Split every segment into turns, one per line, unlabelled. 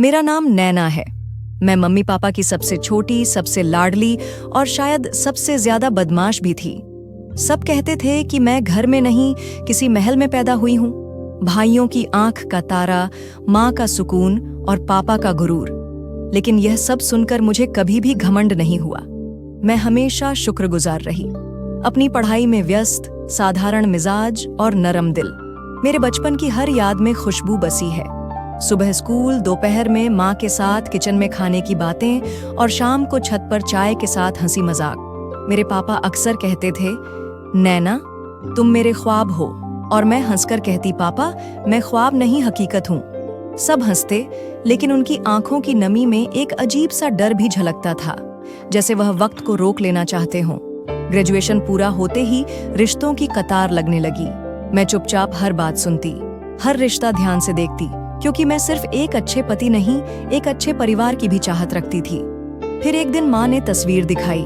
मेरा नाम नैना है। मैं मम्मी पापा की सबसे छोटी, सबसे लाडली और शायद सबसे ज्यादा बदमाश भी थी। सब कहते थे कि मैं घर में नहीं, किसी महल में पैदा हुई हूं। भाइयों की आंख का तारा, माँ का सुकून और पापा का गुरूर। लेकिन यह सब सुनकर मुझे कभी भी घमंड नहीं हुआ। मैं हमेशा शुक्रगुजार रही। अपनी पढ़ाई में व्यस्त, साधारण मिजाज और नरम दिल। मेरे बचपन की हर याद में खुशबू बसी है। सुबह स्कूल, दोपहर में माँ के साथ किचन में खाने की बातें और शाम को छत पर चाय के साथ हंसी मजाक। मेरे पापा अक्सर कहते थे, नैना तुम मेरे ख्वाब हो, और मैं हंसकर कहती, पापा मैं ख्वाब नहीं, हकीकत हूँ। सब हंसते, लेकिन उनकी आंखों की नमी में एक अजीब सा डर भी झलकता था, जैसे वह वक्त को रोक लेना चाहते हों। ग्रेजुएशन पूरा होते ही रिश्तों की कतार लगने लगी। मैं चुपचाप हर बात सुनती, हर रिश्ता ध्यान से देखती, क्योंकि मैं सिर्फ एक अच्छे पति नहीं, एक अच्छे परिवार की भी चाहत रखती थी। फिर एक दिन माँ ने तस्वीर दिखाई।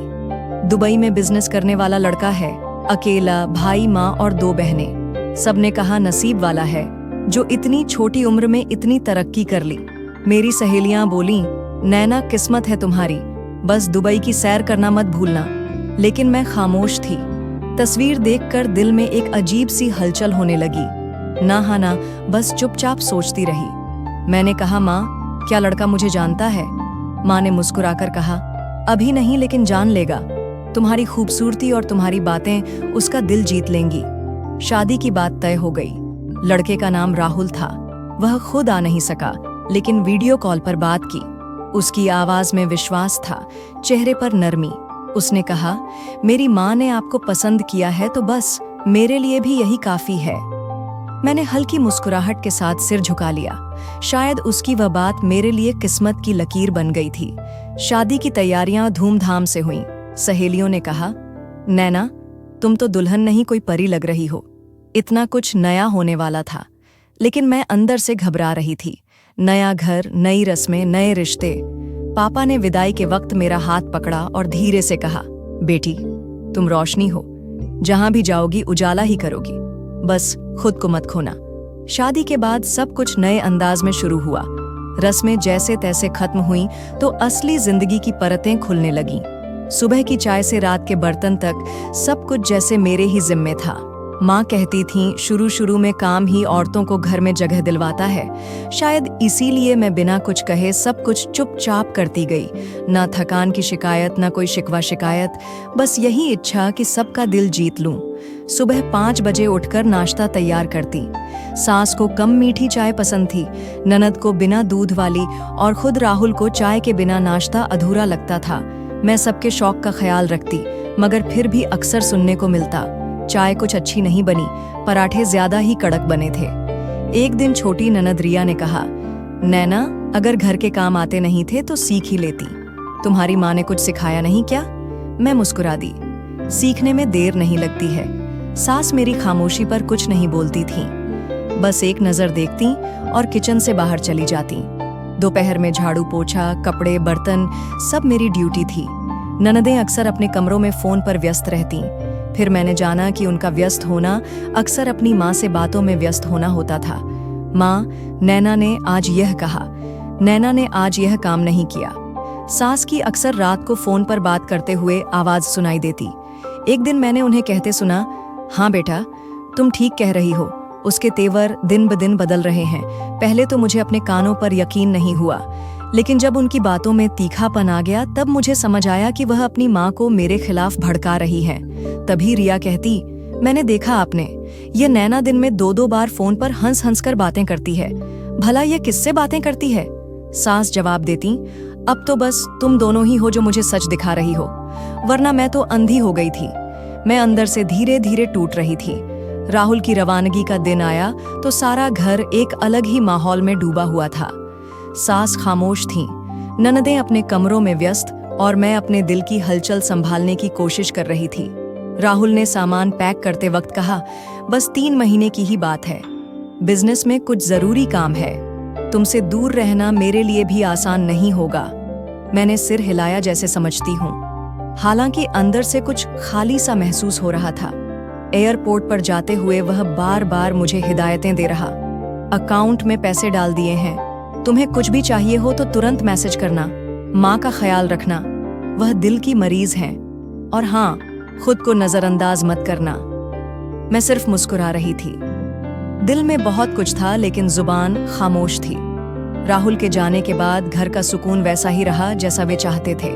दुबई में बिजनेस करने वाला लड़का है, अकेला, भाई, माँ और 2 बहनें। सबने कहा नसीब वाला है जो इतनी छोटी उम्र में इतनी तरक्की कर ली। मेरी सहेलियां बोली, नैना किस्मत है तुम्हारी, बस दुबई की सैर करना मत भूलना। लेकिन मैं खामोश थी। तस्वीर देखकर दिल में एक अजीब सी हलचल होने लगी। ना हाँ ना, बस चुपचाप सोचती रही। मैंने कहा, माँ क्या लड़का मुझे जानता है? माँ ने मुस्कुराकर कहा, अभी नहीं, लेकिन जान लेगा। तुम्हारी खूबसूरती और तुम्हारी बातें उसका दिल जीत लेंगी। शादी की बात तय हो गई। लड़के का नाम राहुल था। वह खुद आ नहीं सका, लेकिन वीडियो कॉल पर बात की। उसकी आवाज में विश्वास था, चेहरे पर नरमी। उसने कहा, मेरी माँ ने आपको पसंद किया है तो बस मेरे लिए भी यही काफी है। मैंने हल्की मुस्कुराहट के साथ सिर झुका लिया। शायद उसकी वह बात मेरे लिए किस्मत की लकीर बन गई थी। शादी की तैयारियां धूमधाम से हुईं। सहेलियों ने कहा, नैना तुम तो दुल्हन नहीं, कोई परी लग रही हो। इतना कुछ नया होने वाला था, लेकिन मैं अंदर से घबरा रही थी। नया घर, नई रस्में, नए रिश्ते। पापा ने विदाई के वक्त मेरा हाथ पकड़ा और धीरे से कहा, बेटी तुम रोशनी हो, जहां भी जाओगी उजाला ही करोगी, बस खुद को मत खोना। शादी के बाद सब कुछ नए अंदाज में शुरू हुआ। रस्में जैसे तैसे खत्म हुईं तो असली जिंदगी की परतें खुलने लगीं। सुबह की चाय से रात के बर्तन तक सब कुछ जैसे मेरे ही जिम्मे था। माँ कहती थीं, शुरू शुरू में काम ही औरतों को घर में जगह दिलवाता है। शायद इसीलिए मैं बिना कुछ कहे सब कुछ चुपचाप करती गई। ना थकान की शिकायत, ना कोई शिकवा शिकायत, बस यही इच्छा कि सबका दिल जीत लूं। सुबह 5 बजे उठकर नाश्ता तैयार करती। सास को कम मीठी चाय पसंद थी, ननद को बिना दूध वाली, और खुद राहुल को चाय के बिना नाश्ता अधूरा लगता था। मैं सबके शौक का ख्याल रखती, मगर फिर भी अक्सर सुनने को मिलता, चाय कुछ अच्छी नहीं बनी, पराठे ज्यादा ही कड़क बने थे। एक दिन छोटी ननद रिया ने कहा, नैना अगर घर के काम आते नहीं थे तो सीख ही लेती। तुम्हारी माँ ने कुछ सिखाया नहीं क्या? मैं मुस्कुरा दी। सीखने में देर नहीं लगती है। सास मेरी खामोशी पर कुछ नहीं बोलती थी, बस एक नजर देखती और किचन से बाहर चली जाती। दोपहर में झाड़ू पोछा, कपड़े, बर्तन, सब मेरी ड्यूटी थी। ननदें अक्सर अपने कमरों में फोन पर व्यस्त रहती। फिर मैंने जाना कि उनका व्यस्त होना अक्सर अपनी माँ से बातों में व्यस्त होना होता था। माँ, नैना ने आज यह कहा, नैना ने आज यह काम नहीं किया। सास की अक्सर रात को फोन पर बात करते हुए आवाज सुनाई देती। एक दिन मैंने उन्हें कहते सुना, हाँ बेटा तुम ठीक कह रही हो, उसके तेवर दिन ब दिन बदल रहे हैं। पहले तो मुझे अपने कानों पर यकीन नहीं हुआ, लेकिन जब उनकी बातों में तीखापन आ गया तब मुझे समझ आया कि वह अपनी माँ को मेरे खिलाफ भड़का रही है। तभी रिया कहती, मैंने देखा आपने, ये नैना दिन में 2-2 बार फोन पर हंस हंस कर बातें करती है। भला ये किससे बातें करती है? सास जवाब देती, अब तो बस तुम दोनों ही हो जो मुझे सच दिखा रही हो, वरना मैं तो अंधी हो गई थी। मैं अंदर से धीरे धीरे टूट रही थी। राहुल की रवानगी का दिन आया तो सारा घर एक अलग ही माहौल में डूबा हुआ था। सास खामोश थीं, ननदें अपने कमरों में व्यस्त, और मैं अपने दिल की हलचल संभालने की कोशिश कर रही थी। राहुल ने सामान पैक करते वक्त कहा, बस 3 महीने की ही बात है, बिजनेस में कुछ जरूरी काम है, तुमसे दूर रहना मेरे लिए भी आसान नहीं होगा। मैंने सिर हिलाया जैसे समझती हूँ, हालांकि अंदर से कुछ खाली सा महसूस हो रहा था। एयरपोर्ट पर जाते हुए वह बार बार मुझे हिदायतें दे रहा, अकाउंट में पैसे डाल दिए हैं, तुम्हें कुछ भी चाहिए हो तो तुरंत मैसेज करना, माँ का ख्याल रखना, वह दिल की मरीज हैं, और हाँ, खुद को नजरअंदाज मत करना। मैं सिर्फ मुस्कुरा रही थी। दिल में बहुत कुछ था लेकिन जुबान खामोश थी। राहुल के जाने के बाद घर का सुकून वैसा ही रहा जैसा वे चाहते थे,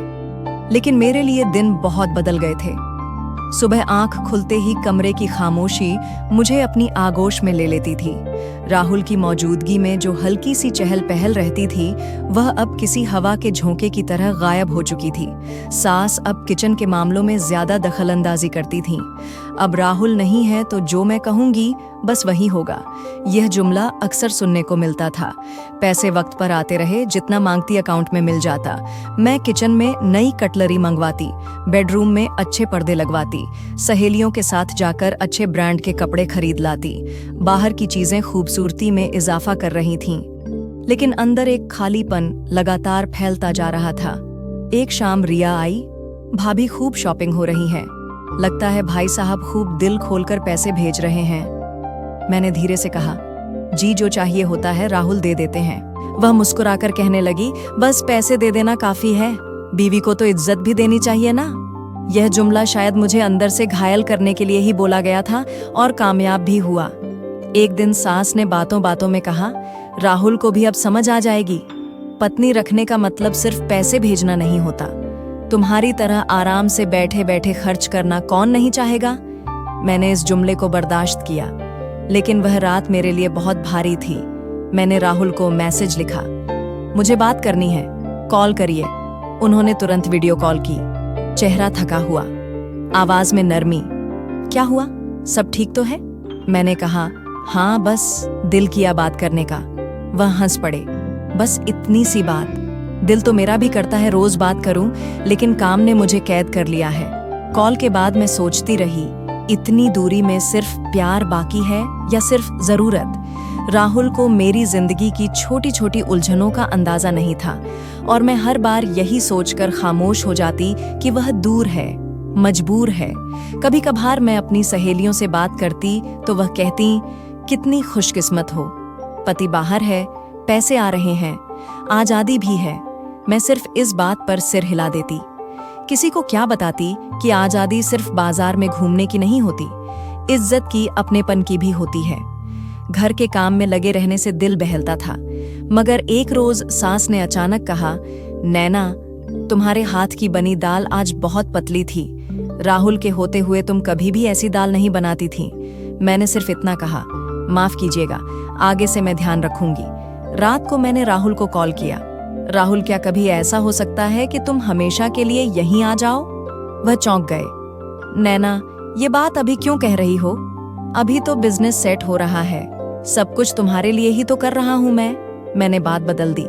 लेकिन मेरे लिए दिन बहुत बदल गए थे। सुबह आंख खुलते ही कमरे की खामोशी मुझे अपनी आगोश में ले लेती थी। राहुल की मौजूदगी में जो हल्की सी चहल पहल रहती थी, वह अब किसी हवा के झोंके की तरह गायब हो चुकी थी। सास अब किचन के मामलों में ज्यादा दखलंदाजी करती थीं। अब राहुल नहीं है तो जो मैं कहूंगी बस वही होगा। यह जुमला अक्सर सुनने को मिलता था। पैसे वक्त पर आते रहे, जितना मांगती अकाउंट में मिल जाता। मैं किचन में नई कटलरी मंगवाती, बेडरूम में अच्छे पर्दे लगवाती, सहेलियों के साथ जाकर अच्छे ब्रांड के कपड़े खरीद लाती। बाहर की चीजें खूबसूरती में इजाफा कर रही थीं, लेकिन अंदर एक खालीपन लगातार फैलता जा रहा था। एक शाम रिया आई। भाभी खूब शॉपिंग हो रही है, लगता है भाई साहब खूब दिल खोलकर पैसे भेज रहे हैं। मैंने धीरे से कहा, जी जो चाहिए होता है राहुल दे देते हैं। वह मुस्कुराकर कहने लगी, बस पैसे दे देना काफी है, बीवी को तो इज्जत भी देनी चाहिए ना। यह जुमला शायद मुझे अंदर से घायल करने के लिए ही बोला गया था, और कामयाब भी हुआ। एक दिन सास ने बातों बातों में कहा, राहुल को भी अब समझ आ जाएगी, पत्नी रखने का मतलब सिर्फ पैसे भेजना नहीं होता। तुम्हारी तरह आराम से बैठे बैठे खर्च करना कौन नहीं चाहेगा। मैंने इस जुमले को बर्दाश्त किया, लेकिन वह रात मेरे लिए बहुत भारी थी। मैंने राहुल को मैसेज लिखा, मुझे बात करनी है, कॉल करिए। उन्होंने तुरंत वीडियो कॉल की। चेहरा थका हुआ, आवाज में नरमी। क्या हुआ, सब ठीक तो है? मैंने कहा, हाँ बस दिल किया बात करने का। वह हंस पड़े, बस इतनी सी बात? दिल तो मेरा भी करता है रोज बात करूं, लेकिन काम ने मुझे कैद कर लिया है। कॉल के बाद मैं सोचती रही, इतनी दूरी में सिर्फ प्यार बाकी है या सिर्फ जरूरत? राहुल को मेरी जिंदगी की छोटी छोटी उलझनों का अंदाजा नहीं था, और मैं हर बार यही सोचकर खामोश हो जाती कि वह दूर है, मजबूर है। कभी कभार मैं अपनी सहेलियों से बात करती तो वह कहती, कितनी खुशकिस्मत हो, पति बाहर है, पैसे आ रहे हैं, आजादी भी है। मैं सिर्फ इस बात पर सिर हिला देती। किसी को क्या बताती कि आजादी सिर्फ बाजार में घूमने की नहीं होती, इज्जत की, अपनेपन की भी होती है। घर के काम में लगे रहने से दिल बहलता था, मगर एक रोज सास ने अचानक कहा, नैना तुम्हारे हाथ की बनी दाल आज बहुत पतली थी, राहुल के होते हुए तुम कभी भी ऐसी दाल नहीं बनाती थी। मैंने सिर्फ इतना कहा, माफ कीजिएगा, आगे से मैं ध्यान रखूंगी। रात को मैंने राहुल को कॉल किया, राहुल क्या कभी ऐसा हो सकता है कि तुम हमेशा के लिए यहीं आ जाओ? वह चौंक गए। नैना ये बात अभी क्यों कह रही हो? अभी तो बिजनेस सेट हो रहा है, सब कुछ तुम्हारे लिए ही तो कर रहा हूं मैंने बात बदल दी,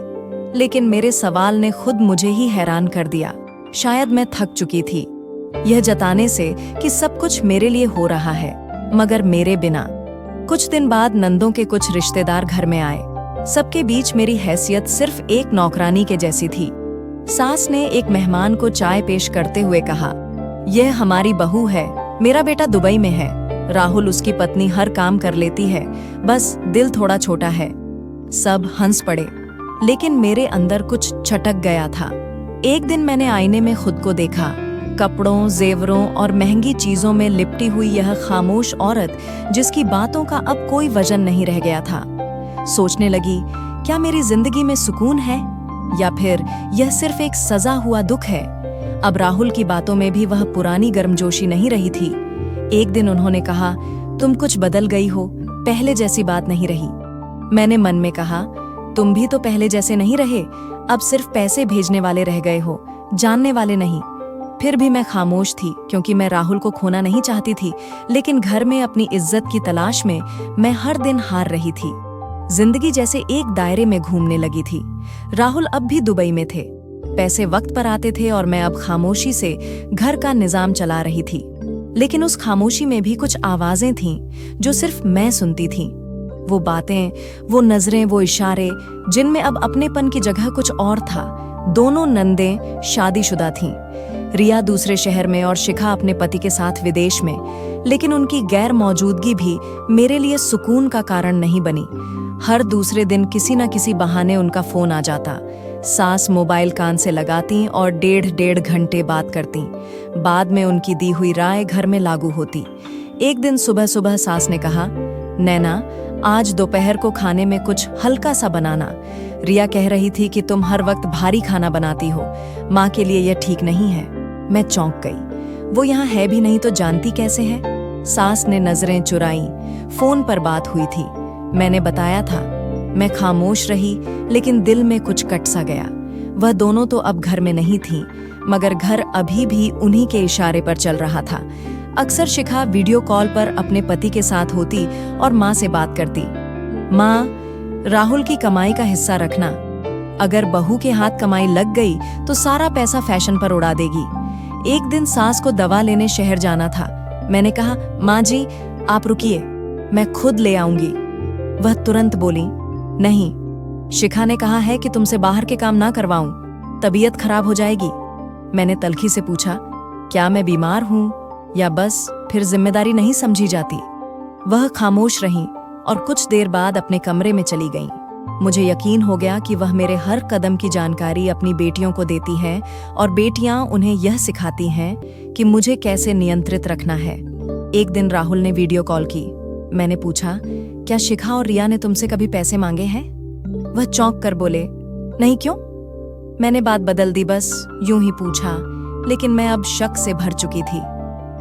लेकिन मेरे सवाल ने खुद मुझे ही हैरान कर दिया। शायद मैं थक चुकी थी यह जताने से कि सब कुछ मेरे लिए हो रहा है, मगर मेरे बिना। कुछ दिन बाद नंदों के कुछ रिश्तेदार घर में आए। सबके बीच मेरी हैसियत सिर्फ एक नौकरानी के जैसी थी। सास ने एक मेहमान को चाय पेश करते हुए कहा, यह हमारी बहू है, मेरा बेटा दुबई में है, राहुल उसकी पत्नी हर काम कर लेती है, बस दिल थोड़ा छोटा है। सब हंस पड़े, लेकिन मेरे अंदर कुछ छटक गया था। एक दिन मैंने आईने में खुद को देखा, कपड़ों, जेवरों और महंगी चीजों में लिपटी हुई यह खामोश औरत जिसकी बातों का अब कोई वजन नहीं रह गया था। सोचने लगी, क्या मेरी जिंदगी में सुकून है या फिर यह सिर्फ एक सजा हुआ दुख है? अब राहुल की बातों में भी वह पुरानी गर्मजोशी नहीं रही थी। एक दिन उन्होंने कहा, तुम कुछ बदल गई हो, पहले जैसी बात नहीं रही। मैंने मन में कहा, तुम भी तो पहले जैसे नहीं रहे, अब सिर्फ पैसे भेजने वाले रह गए हो, जानने वाले नहीं। फिर भी मैं खामोश थी, क्योंकि मैं राहुल को खोना नहीं चाहती थी, लेकिन घर में अपनी इज्जत की तलाश में मैं हर दिन हार रही थी। जिंदगी जैसे एक दायरे में घूमने लगी थी। राहुल अब भी दुबई में थे, पैसे वक्त पर आते थे और मैं अब खामोशी से घर का निजाम चला रही थी। लेकिन उस खामोशी में भी कुछ आवाजें थीं जो सिर्फ मैं सुनती थी। वो बातें, वो नजरें, वो इशारे जिनमें अब अपनेपन की जगह कुछ और था। दोनों नंदें शादीशुदा थीं। रिया दूसरे शहर में और शिखा अपने पति के साथ विदेश में, लेकिन उनकी गैर मौजूदगी भी मेरे लिए सुकून का कारण नहीं बनी। हर दूसरे दिन किसी न किसी बहाने उनका फोन आ जाता। सास मोबाइल कान से लगाती और डेढ़ घंटे बात करती। बाद में उनकी दी हुई राय घर में लागू होती। एक दिन सुबह सुबह सास ने कहा, नैना, आज दोपहर को खाने में कुछ हल्का सा बनाना। रिया कह रही थी कि तुम हर वक्त भारी खाना बनाती हो, माँ के लिए यह ठीक नहीं है। मैं चौंक गई। वो यहाँ है भी नहीं तो जानती कैसे है? सास ने नजरें चुराई। फोन पर बात हुई थी। मैंने बताया था। मैं खामोश रही, लेकिन दिल में कुछ कट सा गया। वह दोनों तो अब घर में नहीं थीं, मगर घर अभी भी उन्हीं के इशारे पर चल रहा था। अक्सर शिखा वीडियो कॉल पर अपने पति के साथ होती और माँ से बात करती। माँ, राहुल की कमाई का हिस्सा रखना। अगर बहू के हाथ कमाई लग गई तो सारा पैसा फैशन पर उड़ा देगी। एक दिन सास को दवा लेने शहर जाना था। मैंने कहा, माँ जी, आप रुकिए, मैं खुद ले आऊंगी। वह तुरंत बोली, नहीं, शिखा ने कहा है कि तुमसे बाहर के काम ना करवाऊं, तबीयत खराब हो जाएगी। मैंने तल्खी से पूछा, क्या मैं बीमार हूं या बस फिर जिम्मेदारी नहीं समझी जाती? वह खामोश रही और कुछ देर बाद अपने कमरे में चली गईं। मुझे यकीन हो गया कि वह मेरे हर कदम की जानकारी अपनी बेटियों को देती हैं और बेटियां उन्हें यह सिखाती हैं कि मुझे कैसे नियंत्रित रखना है। एक दिन राहुल ने वीडियो कॉल की। मैंने पूछा, क्या शिखा और रिया ने तुमसे कभी पैसे मांगे हैं? वह चौंक कर बोले, नहीं, क्यों? मैंने बात बदल दी, बस यूं ही पूछा, लेकिन मैं अब शक से भर चुकी थी।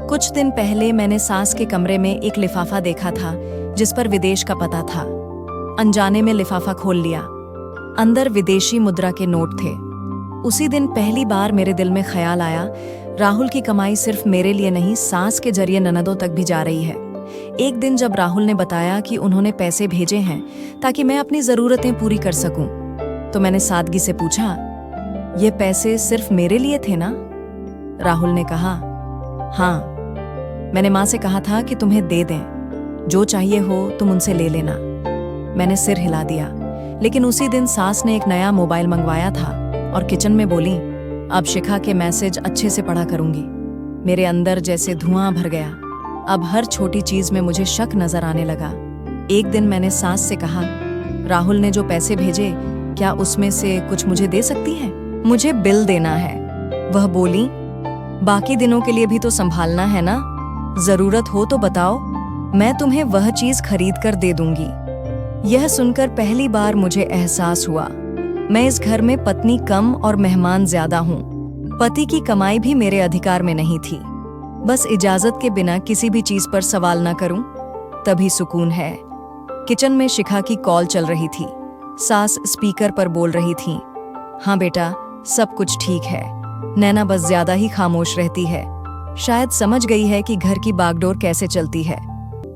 कुछ दिन पहले मैंने सास के कमरे में एक लिफाफा देखा था जिस पर विदेश का पता था। अनजाने में लिफाफा खोल लिया। अंदर विदेशी मुद्रा के नोट थे। उसी दिन पहली बार मेरे दिल में ख्याल आया, राहुल की कमाई सिर्फ मेरे लिए नहीं, सास के जरिए ननदों तक भी जा रही है। एक दिन जब राहुल ने बताया कि उन्होंने पैसे भेजे हैं ताकि मैं अपनी जरूरतें पूरी कर सकूं, तो मैंने सादगी से पूछा, ये पैसे सिर्फ मेरे लिए थे ना? राहुल ने कहा, हाँ, मैंने माँ से कहा था कि तुम्हें दे दें, जो चाहिए हो तुम उनसे ले लेना। मैंने सिर हिला दिया। लेकिन उसी दिन सास ने एक नया मोबाइल मंगवाया था और किचन में बोली, अब शिखा के मैसेज अच्छे से पढ़ा करूंगी। मेरे अंदर जैसे धुआं भर गया। अब हर छोटी चीज में मुझे शक नजर आने लगा। एक दिन मैंने सास से कहा, राहुल ने जो पैसे भेजे, क्या उसमें से कुछ मुझे दे सकती है? मुझे बिल देना है। वह बोली, बाकी दिनों के लिए भी तो संभालना है ना, जरूरत हो तो बताओ, मैं तुम्हें वह चीज खरीद कर दे दूंगी। यह सुनकर पहली बार मुझे एहसास हुआ, मैं इस घर में पत्नी कम और मेहमान ज्यादा हूँ। पति की कमाई भी मेरे अधिकार में नहीं थी। बस इजाजत के बिना किसी भी चीज पर सवाल ना करूं, तभी सुकून है। किचन में शिखा की कॉल चल रही थी। सास स्पीकर पर बोल रही थी, हाँ बेटा, सब कुछ ठीक है। नैना बस ज्यादा ही खामोश रहती है, शायद समझ गई है कि घर की बागडोर कैसे चलती है।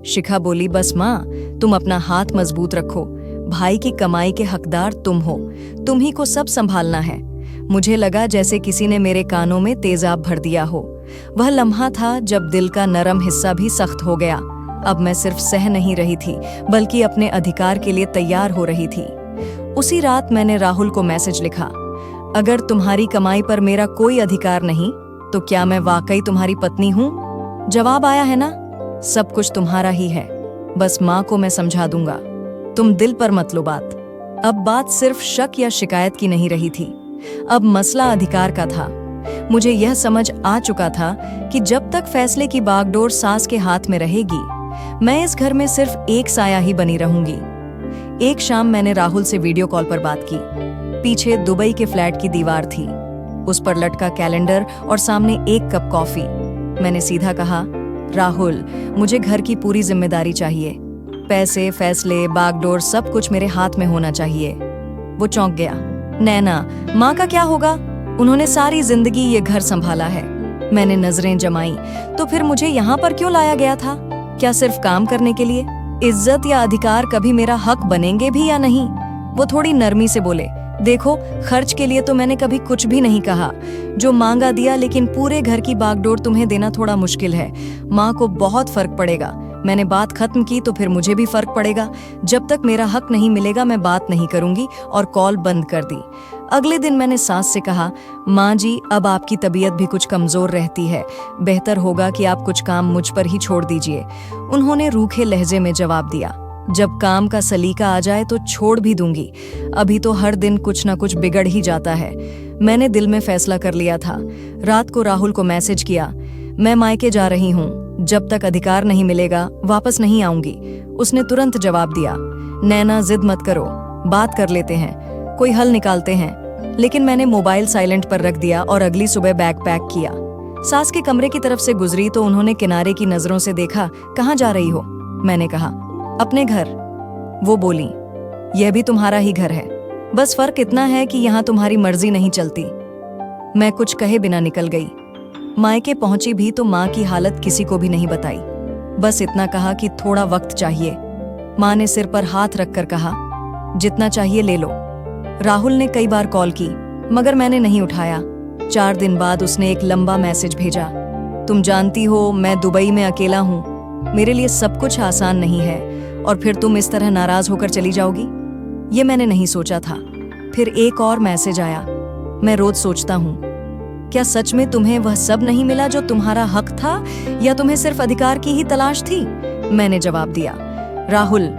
शिखा बोली, बस माँ, तुम अपना हाथ मजबूत रखो, भाई की कमाई के हकदार तुम हो, तुम ही को सब संभालना है। मुझे लगा जैसे किसी ने मेरे कानों में तेजाब भर दिया हो। वह लम्हा था जब दिल का नरम हिस्सा भी सख्त हो गया। अब मैं सिर्फ सह नहीं रही थी, बल्कि अपने अधिकार के लिए तैयार हो रही थी। उसी रात मैंने राहुल को मैसेज लिखा, अगर तुम्हारी कमाई पर मेरा कोई अधिकार नहीं तो क्या मैं वाकई तुम्हारी पत्नी हूँ? जवाब आया है ना, सब कुछ तुम्हारा ही है, बस माँ को मैं समझा दूंगा, तुम दिल पर मत लो बात। अब बात सिर्फ शक या शिकायत की नहीं रही थी, अब मसला अधिकार का था। मुझे यह समझ आ चुका था कि जब तक फैसले की बागडोर सास के हाथ में रहेगी, मैं इस घर में सिर्फ एक साया ही बनी रहूंगी। एक शाम मैंने राहुल से वीडियो कॉल पर बात की। पीछे दुबई के फ्लैट की दीवार थी, उस पर लटका कैलेंडर और सामने एक कप कॉफी। मैंने सीधा कहा, राहुल, मुझे घर की पूरी जिम्मेदारी चाहिए, पैसे, फैसले, बागडोर सब कुछ मेरे हाथ में होना चाहिए। वो चौंक गया। नैना, माँ का क्या होगा? उन्होंने सारी जिंदगी ये घर संभाला है। मैंने नजरें जमाई, तो फिर मुझे यहाँ पर क्यों लाया गया था? क्या सिर्फ काम करने के लिए? इज्जत या अधिकार कभी मेरा हक बनेंगे भी या नहीं? वो थोड़ी नरमी से बोले, देखो, खर्च के लिए तो मैंने कभी कुछ भी नहीं कहा, जो मांगा दिया, लेकिन पूरे घर की बागडोर तुम्हें देना थोड़ा मुश्किल है। माँ को बहुत फर्क पड़ेगा। मैंने बात खत्म की तो फिर मुझे भी फर्क पड़ेगा। जब तक मेरा हक नहीं मिलेगा मैं बात नहीं करूंगी, और कॉल बंद कर दी। अगले दिन मैंने सास से कहा, माँ जी, अब आपकी तबीयत भी कुछ कमजोर रहती है, बेहतर होगा कि आप कुछ काम मुझ पर ही छोड़ दीजिए। उन्होंने रूखे लहजे में जवाब दिया, जब काम का सलीका आ जाए तो छोड़ भी दूंगी, अभी तो हर दिन कुछ ना कुछ बिगड़ ही जाता है। मैंने दिल में फैसला कर लिया था। रात को राहुल को मैसेज किया, मैं मायके जा रही हूँ, जब तक अधिकार नहीं मिलेगा वापस नहीं आऊंगी। उसने तुरंत जवाब दिया, नैना जिद मत करो, बात कर लेते हैं, कोई हल निकालते हैं। लेकिन मैंने मोबाइल साइलेंट पर रख दिया और अगली सुबह बैग पैक किया। सास के कमरे की तरफ से गुजरी तो उन्होंने किनारे की नजरों से देखा। कहाँ जा रही हो? मैंने कहा, अपने घर। वो बोली, यह भी तुम्हारा ही घर है, बस फर्क इतना है कि यहाँ तुम्हारी मर्जी नहीं चलती। मैं कुछ कहे बिना निकल गई। मायके पहुंची भी तो माँ की हालत किसी को भी नहीं बताई, बस इतना कहा कि थोड़ा वक्त चाहिए। माँ ने सिर पर हाथ रखकर कहा, जितना चाहिए ले लो। राहुल ने कई बार कॉल की मगर मैंने नहीं उठाया। 4 दिन बाद उसने एक लंबा मैसेज भेजा, तुम जानती हो मैं दुबई में अकेला हूँ, मेरे लिए सब कुछ आसान नहीं है और फिर तुम इस तरह नाराज होकर चली जाओगी। ये मैंने नहीं सोचा था। फिर एक और मैसेज आया, मैं रोज सोचता हूँ, क्या सच में तुम्हें वह सब नहीं मिला जो तुम्हारा हक था, या तुम्हें सिर्फ अधिकार की ही तलाश थी? मैंने जवाब दिया, राहुल,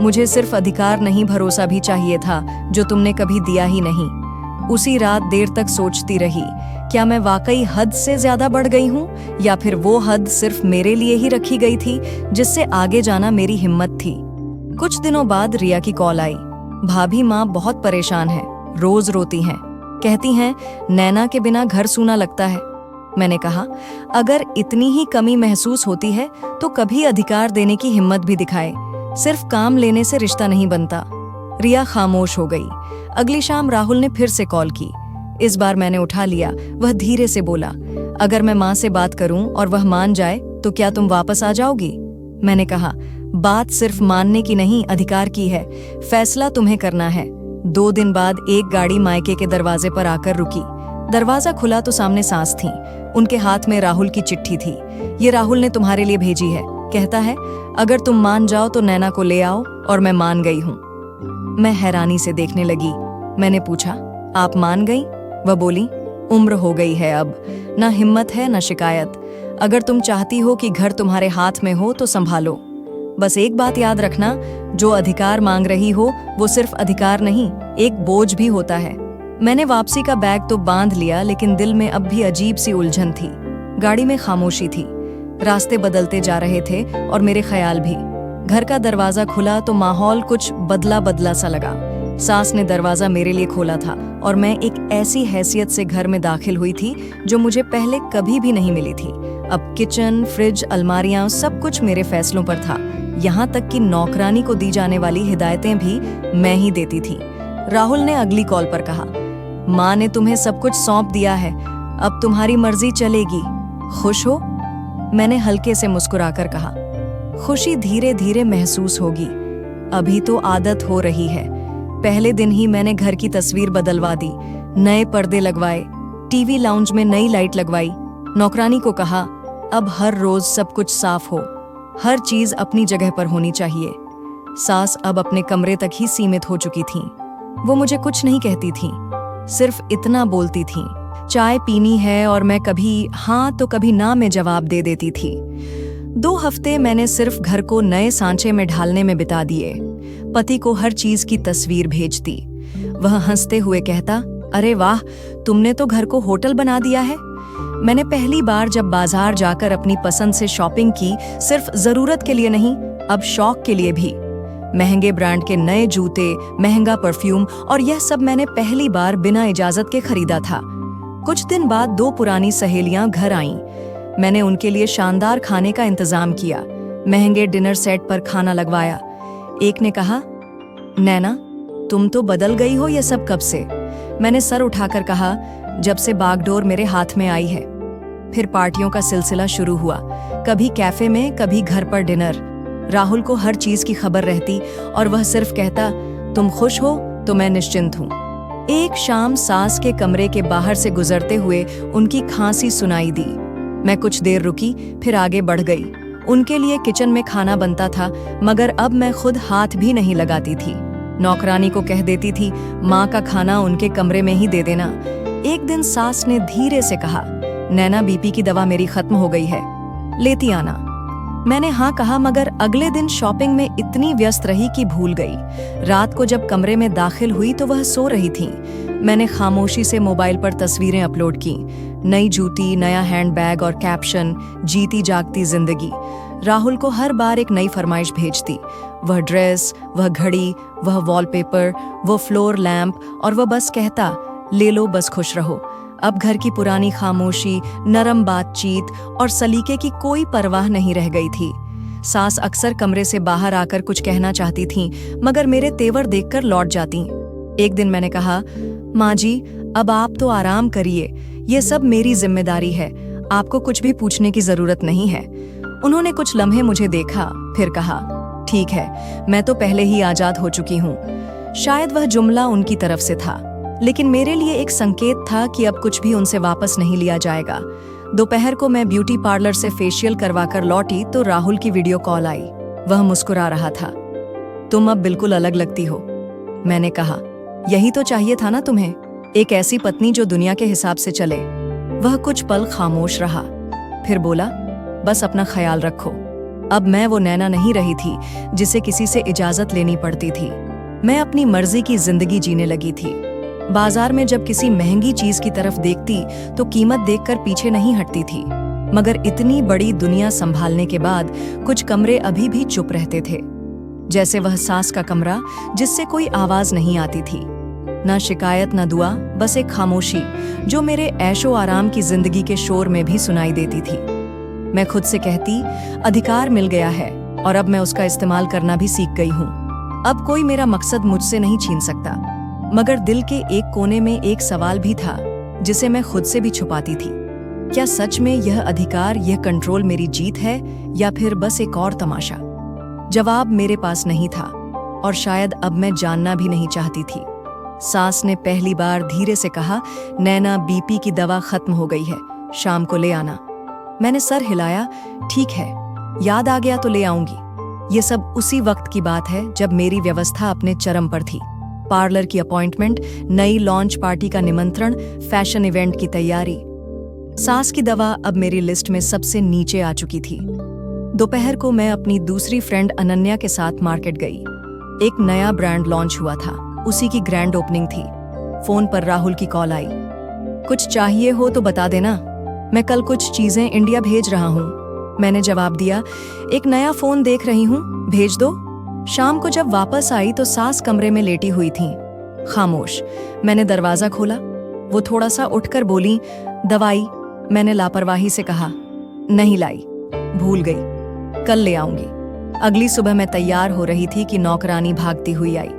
मुझे सिर्फ अधिकार नहीं भरोसा भी चाहिए था जो तुमने कभी दिया ही नहीं। उसी रात देर तक सोचती रही, क्या मैं वाकई हद से ज्यादा बढ़ गई हूँ, या फिर वो हद सिर्फ मेरे लिए ही रखी गई थी जिससे आगे जाना मेरी हिम्मत थी। कुछ दिनों बाद रिया की कॉल आई, भाभी माँ बहुत परेशान है, रोज रोती हैं, कहती हैं नैना के बिना घर सूना लगता है। मैंने कहा, अगर इतनी ही कमी महसूस होती है तो कभी अधिकार देने की हिम्मत भी दिखाए, सिर्फ काम लेने से रिश्ता नहीं बनता। रिया खामोश हो गई। अगली शाम राहुल ने फिर से कॉल की। इस बार मैंने उठा लिया। वह धीरे से बोला, अगर मैं माँ से बात करूं और वह मान जाए तो क्या तुम वापस आ जाओगी? मैंने कहा, बात सिर्फ मानने की नहीं, अधिकार की है, फैसला तुम्हें करना है। 2 दिन बाद एक गाड़ी मायके के दरवाजे पर आकर रुकी। दरवाजा खुला तो सामने सास थी, उनके हाथ में राहुल की चिट्ठी थी। ये राहुल ने तुम्हारे लिए भेजी है, कहता है अगर तुम मान जाओ तो नैना को ले आओ, और मैं मान गई हूँ। मैं हैरानी से देखने लगी। मैंने पूछा, आप मान गई? वह बोली, उम्र हो गई है अब, ना हिम्मत है ना शिकायत। अगर तुम चाहती हो कि घर तुम्हारे हाथ में हो तो संभालो। बस एक बात याद रखना, जो अधिकार मांग रही हो वो सिर्फ अधिकार नहीं, एक बोझ भी होता है। मैंने वापसी का बैग तो बांध लिया, लेकिन दिल में अब भी अजीब सी उलझन थी। गाड़ी में खामोशी थी, रास्ते बदलते जा रहे थे और मेरे ख्याल भी। घर का दरवाजा खुला तो माहौल कुछ बदला बदला सा लगा। सास ने दरवाजा मेरे लिए खोला था और मैं एक ऐसी हैसियत से घर में दाखिल हुई थी जो मुझे पहले कभी भी नहीं मिली थी। अब किचन, फ्रिज, अलमारियां, सब कुछ मेरे फैसलों पर था। यहाँ तक कि नौकरानी को दी जाने वाली हिदायतें भी मैं ही देती थी। राहुल ने अगली कॉल पर कहा, माँ ने तुम्हें सब कुछ सौंप दिया है, अब तुम्हारी मर्जी चलेगी, खुश हो? मैंने हल्के से मुस्कुराकर कहा, खुशी धीरे धीरे महसूस होगी, अभी तो आदत हो रही है। पहले दिन ही मैंने घर की तस्वीर बदलवा दी, नए पर्दे लगवाए, टीवी लाउंज में नई लाइट लगवाई। नौकरानी को कहा, अब हर रोज सब कुछ साफ हो, हर चीज अपनी जगह पर होनी चाहिए। सास अब अपने कमरे तक ही सीमित हो चुकी थीं। वो मुझे कुछ नहीं कहती थीं, सिर्फ इतना बोलती थीं, चाय पीनी है, और मैं कभी हाँ तो कभी ना में जवाब दे देती थी। 2 हफ्ते मैंने सिर्फ घर को नए सांचे में ढालने में बिता दिए। पति को हर चीज की तस्वीर भेजती। वह हंसते हुए कहता, अरे वाह, तुमने तो घर को होटल बना दिया है। मैंने पहली बार जब बाजार जाकर अपनी पसंद से शॉपिंग की, सिर्फ जरूरत के लिए नहीं, अब शौक के लिए भी। महंगे ब्रांड के नए जूते, महंगा परफ्यूम, और यह सब मैंने पहली बार बिना इजाजत के खरीदा था। कुछ दिन बाद 2 पुरानी सहेलियां घर आईं। मैंने उनके लिए शानदार खाने का इंतजाम किया, महंगे डिनर सेट पर खाना लगवाया। एक ने कहा, नैना तुम तो बदल गई हो, ये सब कब से? मैंने सर उठाकर कहा, जब से बागडोर मेरे हाथ में आई है। फिर पार्टियों का सिलसिला शुरू हुआ, कभी कैफे में, कभी घर पर डिनर। राहुल को हर चीज की खबर रहती और वह सिर्फ कहता, तुम खुश हो तो मैं निश्चिंत हूँ। एक शाम सास के कमरे के बाहर से गुजरते हुए उनकी खांसी सुनाई दी। मैं कुछ देर रुकी, फिर आगे बढ़ गई। उनके लिए किचन में खाना बनता था, मगर अब मैं खुद हाथ भी नहीं लगाती थी। नौकरानी को कह देती थी माँ का खाना उनके कमरे में ही दे देना। एक दिन सास ने धीरे से कहा, नैना बीपी की दवा मेरी खत्म हो गई है, लेती आना। मैंने हाँ कहा, मगर अगले दिन शॉपिंग में इतनी व्यस्त रही कि भूल गई। रात को जब कमरे में दाखिल हुई तो वह सो रही थी। मैंने खामोशी से मोबाइल पर तस्वीरें अपलोड की, नई जूती, नया हैंडबैग और कैप्शन, जीती जागती जिंदगी। राहुल को हर बार एक नई फरमाइश भेजती, वह ड्रेस, वह घड़ी, वह वॉलपेपर, वह फ्लोर लैंप, और वह बस कहता, ले लो, बस खुश रहो। अब घर की पुरानी खामोशी, नरम बातचीत और सलीके की कोई परवाह नहीं रह गई थी। सास अक्सर कमरे से बाहर आकर कुछ कहना चाहती थीं, मगर मेरे तेवर देखकर लौट जातीं। एक दिन मैंने कहा, माँ जी, अब आप तो आराम करिए, ये सब मेरी जिम्मेदारी है, आपको कुछ भी पूछने की जरूरत नहीं है। उन्होंने कुछ लम्हे मुझे देखा, फिर कहा, ठीक है, मैं तो पहले ही आजाद हो चुकी हूँ। शायद वह जुमला उनकी तरफ से था, लेकिन मेरे लिए एक संकेत था कि अब कुछ भी उनसे वापस नहीं लिया जाएगा। दोपहर को मैं ब्यूटी पार्लर से फेशियल करवाकर लौटी तो राहुल की वीडियो कॉल आई। वह मुस्कुरा रहा था। तुम अब बिल्कुल अलग लगती हो, मैंने कहा। यही तो चाहिए था ना तुम्हें, एक ऐसी पत्नी जो दुनिया के हिसाब से चले। वह कुछ पल खामोश रहा, फिर बोला, बस अपना ख्याल रखो। अब मैं वो नैना नहीं रही थी जिसे किसी से इजाजत लेनी पड़ती थी। मैं अपनी मर्जी की जिंदगी जीने लगी थी। बाजार में जब किसी महंगी चीज की तरफ देखती तो कीमत देखकर पीछे नहीं हटती थी, मगर इतनी बड़ी दुनिया संभालने के बाद कुछ कमरे अभी भी चुप रहते थे, जैसे वह सास का कमरा जिससे कोई आवाज नहीं आती थी, ना शिकायत ना दुआ, बस एक खामोशी जो मेरे ऐशो आराम की जिंदगी के शोर में भी सुनाई देती थी। मैं खुद से कहती, अधिकार मिल गया है और अब मैं उसका इस्तेमाल करना भी सीख गई हूँ। अब कोई मेरा मकसद मुझसे नहीं छीन सकता। मगर दिल के एक कोने में एक सवाल भी था जिसे मैं खुद से भी छुपाती थी, क्या सच में यह अधिकार, यह कंट्रोल मेरी जीत है या फिर बस एक और तमाशा? जवाब मेरे पास नहीं था और शायद अब मैं जानना भी नहीं चाहती थी। सास ने पहली बार धीरे से कहा, नैना बीपी की दवा खत्म हो गई है, शाम को ले आना। मैंने सर हिलाया, ठीक है, याद आ गया तो ले आऊंगी। ये सब उसी वक्त की बात है जब मेरी व्यवस्था अपने चरम पर थी। पार्लर की अपॉइंटमेंट, नई लॉन्च पार्टी का निमंत्रण, फैशन इवेंट की तैयारी। सास की दवा अब मेरी लिस्ट में सबसे नीचे आ चुकी थी। दोपहर को मैं अपनी दूसरी फ्रेंड अनन्या के साथ मार्केट गई। एक नया ब्रांड लॉन्च हुआ था, उसी की ग्रैंड ओपनिंग थी। फोन पर राहुल की कॉल आई, कुछ चाहिए हो तो बता देना, मैं कल कुछ चीजें इंडिया भेज रहा हूँ। मैंने जवाब दिया, एक नया फोन देख रही हूँ, भेज दो। शाम को जब वापस आई तो सास कमरे में लेटी हुई थी, खामोश। मैंने दरवाजा खोला, वो थोड़ा सा उठकर बोली, दवाई। मैंने लापरवाही से कहा, नहीं लाई, भूल गई, कल ले आऊंगी। अगली सुबह मैं तैयार हो रही थी कि नौकरानी भागती हुई आई,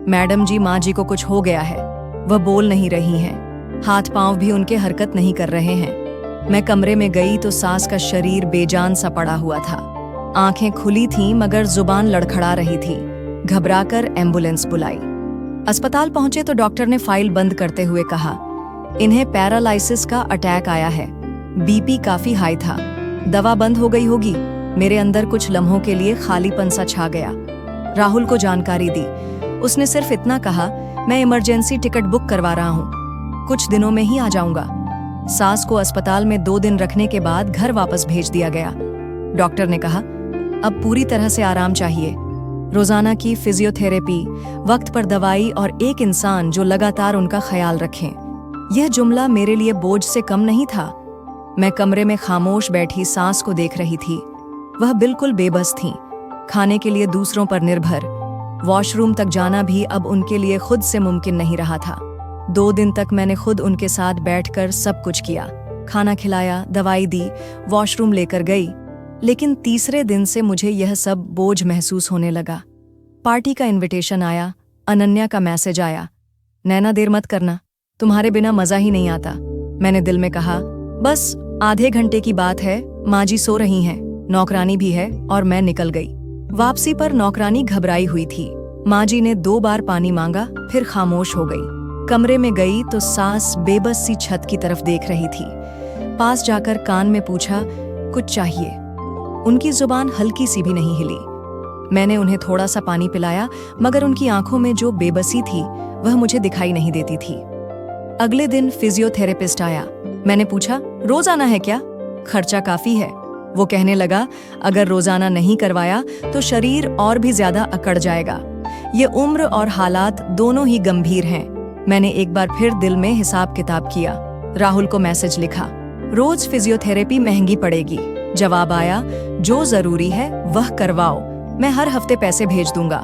मैडम जी, माँ जी को कुछ हो गया है, वह बोल नहीं रही हैं, हाथ पांव भी उनके हरकत नहीं कर रहे हैं। मैं कमरे में गई तो सास का शरीर बेजान सा पड़ा हुआ था, आंखें खुली थीं मगर जुबान लड़खड़ा रही थी। घबराकर एम्बुलेंस बुलाई। अस्पताल पहुंचे तो डॉक्टर ने फाइल बंद करते हुए कहा, इन्हें पैरालाइसिस का अटैक आया है, बीपी काफी हाई था, दवा बंद हो गई होगी। मेरे अंदर कुछ लम्हों के लिए खालीपन सा छा गया। राहुल को जानकारी दी, उसने सिर्फ इतना कहा, मैं इमरजेंसी टिकट बुक करवा रहा हूँ, कुछ दिनों में ही आ जाऊंगा। सास को अस्पताल में 2 दिन रखने के बाद घर वापस भेज दिया गया। डॉक्टर ने कहा, अब पूरी तरह से आराम चाहिए, रोजाना की फिजियोथेरेपी, वक्त पर दवाई और एक इंसान जो लगातार उनका ख्याल रखें। यह जुमला मेरे लिए बोझ से कम नहीं था। मैं कमरे में खामोश बैठी सास को देख रही थी। वह बिल्कुल बेबस थीं, खाने के लिए दूसरों पर निर्भर। वॉशरूम तक जाना भी अब उनके लिए खुद से मुमकिन नहीं रहा था। 2 दिन तक मैंने खुद उनके साथ बैठकर सब कुछ किया, खाना खिलाया, दवाई दी, वॉशरूम लेकर गई। लेकिन तीसरे दिन से मुझे यह सब बोझ महसूस होने लगा। पार्टी का इनविटेशन आया, अनन्या का मैसेज आया, नैना देर मत करना, तुम्हारे बिना मजा ही नहीं आता। मैंने दिल में कहा, बस आधे घंटे की बात है, माँ जी सो रही हैं, नौकरानी भी है, और मैं निकल गई। वापसी पर नौकरानी घबराई हुई थी। माँ जी ने 2 बार पानी मांगा, फिर खामोश हो गई। कमरे में गई तो सास बेबस सी छत की तरफ देख रही थी। पास जाकर कान में पूछा, कुछ चाहिए? उनकी जुबान हल्की सी भी नहीं हिली। मैंने उन्हें थोड़ा सा पानी पिलाया, मगर उनकी आंखों में जो बेबसी थी वह मुझे दिखाई नहीं देती थी। अगले दिन फिजियोथेरेपिस्ट आया। मैंने पूछा, रोज आना है क्या? खर्चा काफी है। वो कहने लगा, अगर रोजाना नहीं करवाया तो शरीर और भी ज्यादा अकड़ जाएगा। ये उम्र और हालात दोनों ही गंभीर हैं। मैंने एक बार फिर दिल में हिसाब किताब किया। राहुल को मैसेज लिखा, रोज फिजियोथेरेपी महंगी पड़ेगी। जवाब आया, जो जरूरी है वह करवाओ, मैं हर हफ्ते पैसे भेज दूंगा।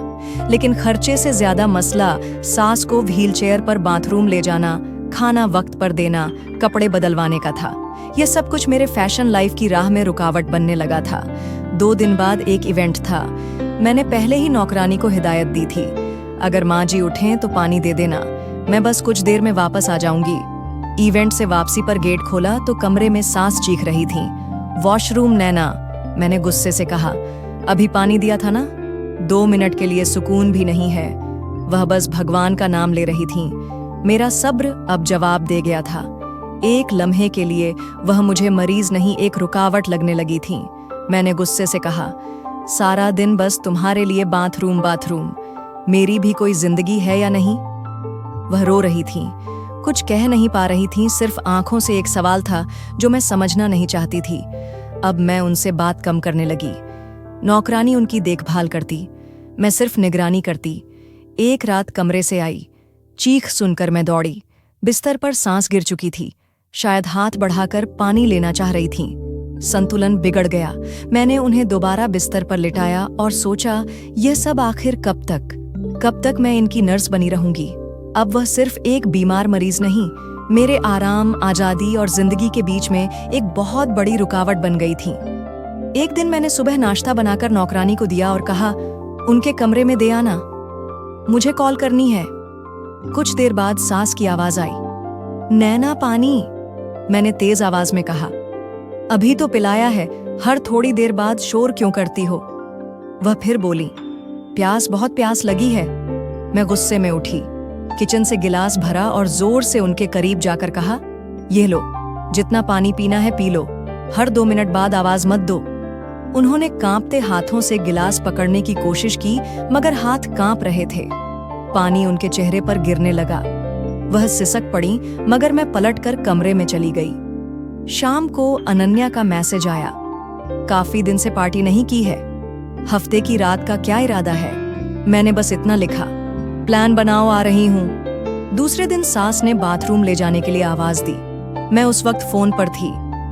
लेकिन खर्चे से ज्यादा मसला सास को व्हीलचेयर पर बाथरूम ले जाना, खाना वक्त पर देना, कपड़े बदलवाने का था। यह सब कुछ मेरे फैशन लाइफ की राह में रुकावट बनने लगा था। 2 दिन बाद एक इवेंट था। मैंने पहले ही नौकरानी को हिदायत दी थी, अगर माँ जी उठें तो पानी दे देना, मैं बस कुछ देर में वापस आ जाऊंगी। इवेंट से वापसी पर गेट खोला तो कमरे में सास चीख रही थी, वॉशरूम नैना। मैंने गुस्से से कहा, अभी पानी दिया था ना, 2 मिनट के लिए सुकून भी नहीं है। वह बस भगवान का नाम ले रही थी। मेरा सब्र अब जवाब दे गया था। एक लम्हे के लिए वह मुझे मरीज नहीं, एक रुकावट लगने लगी थी। मैंने गुस्से से कहा, सारा दिन बस तुम्हारे लिए बाथरूम बाथरूम, मेरी भी कोई जिंदगी है या नहीं? वह रो रही थी, कुछ कह नहीं पा रही थी, सिर्फ आंखों से एक सवाल था जो मैं समझना नहीं चाहती थी। अब मैं उनसे बात कम करने लगी। नौकरानी उनकी देखभाल करती, मैं सिर्फ निगरानी करती। एक रात कमरे से आई, चीख सुनकर मैं दौड़ी। बिस्तर पर सांस गिर चुकी थी, शायद हाथ बढ़ाकर पानी लेना चाह रही थी। संतुलन बिगड़ गया। मैंने उन्हें दोबारा बिस्तर पर लिटाया और सोचा, यह सब आखिर कब तक मैं इनकी नर्स बनी रहूंगी? अब वह सिर्फ एक बीमार मरीज नहीं, मेरे आराम, आजादी और जिंदगी के बीच में एक बहुत बड़ी रुकावट बन गई थी। एक दिन मैंने सुबह नाश्ता बनाकर नौकरानी को दिया और कहा, उनके कमरे में दे आना, मुझे कॉल करनी है। कुछ देर बाद सास की आवाज आई, नैना पानी। मैंने तेज आवाज में कहा, अभी तो पिलाया है, हर थोड़ी देर बाद शोर क्यों करती हो? वह फिर बोली, बहुत प्यास लगी है। मैं गुस्से में उठी, किचन से गिलास भरा और जोर से उनके करीब जाकर कहा, ये लो, जितना पानी पीना है पी लो, हर 2 मिनट बाद आवाज मत दो। उन्होंने कांपते हाथों से गिलास पकड़ने की कोशिश की, मगर हाथ कांप रहे थे। पानी उनके चेहरे पर गिरने लगा। वह सिसक पड़ी, मगर मैं पलटकर कमरे में चली गई। शाम को अनन्या का मैसेज आया, काफी दिन से पार्टी नहीं की है, हफ्ते की रात का क्या इरादा है? मैंने बस इतना लिखा, प्लान बनाओ, आ रही हूं। दूसरे दिन सास ने बाथरूम ले जाने के लिए आवाज दी। मैं उस वक्त फोन पर थी।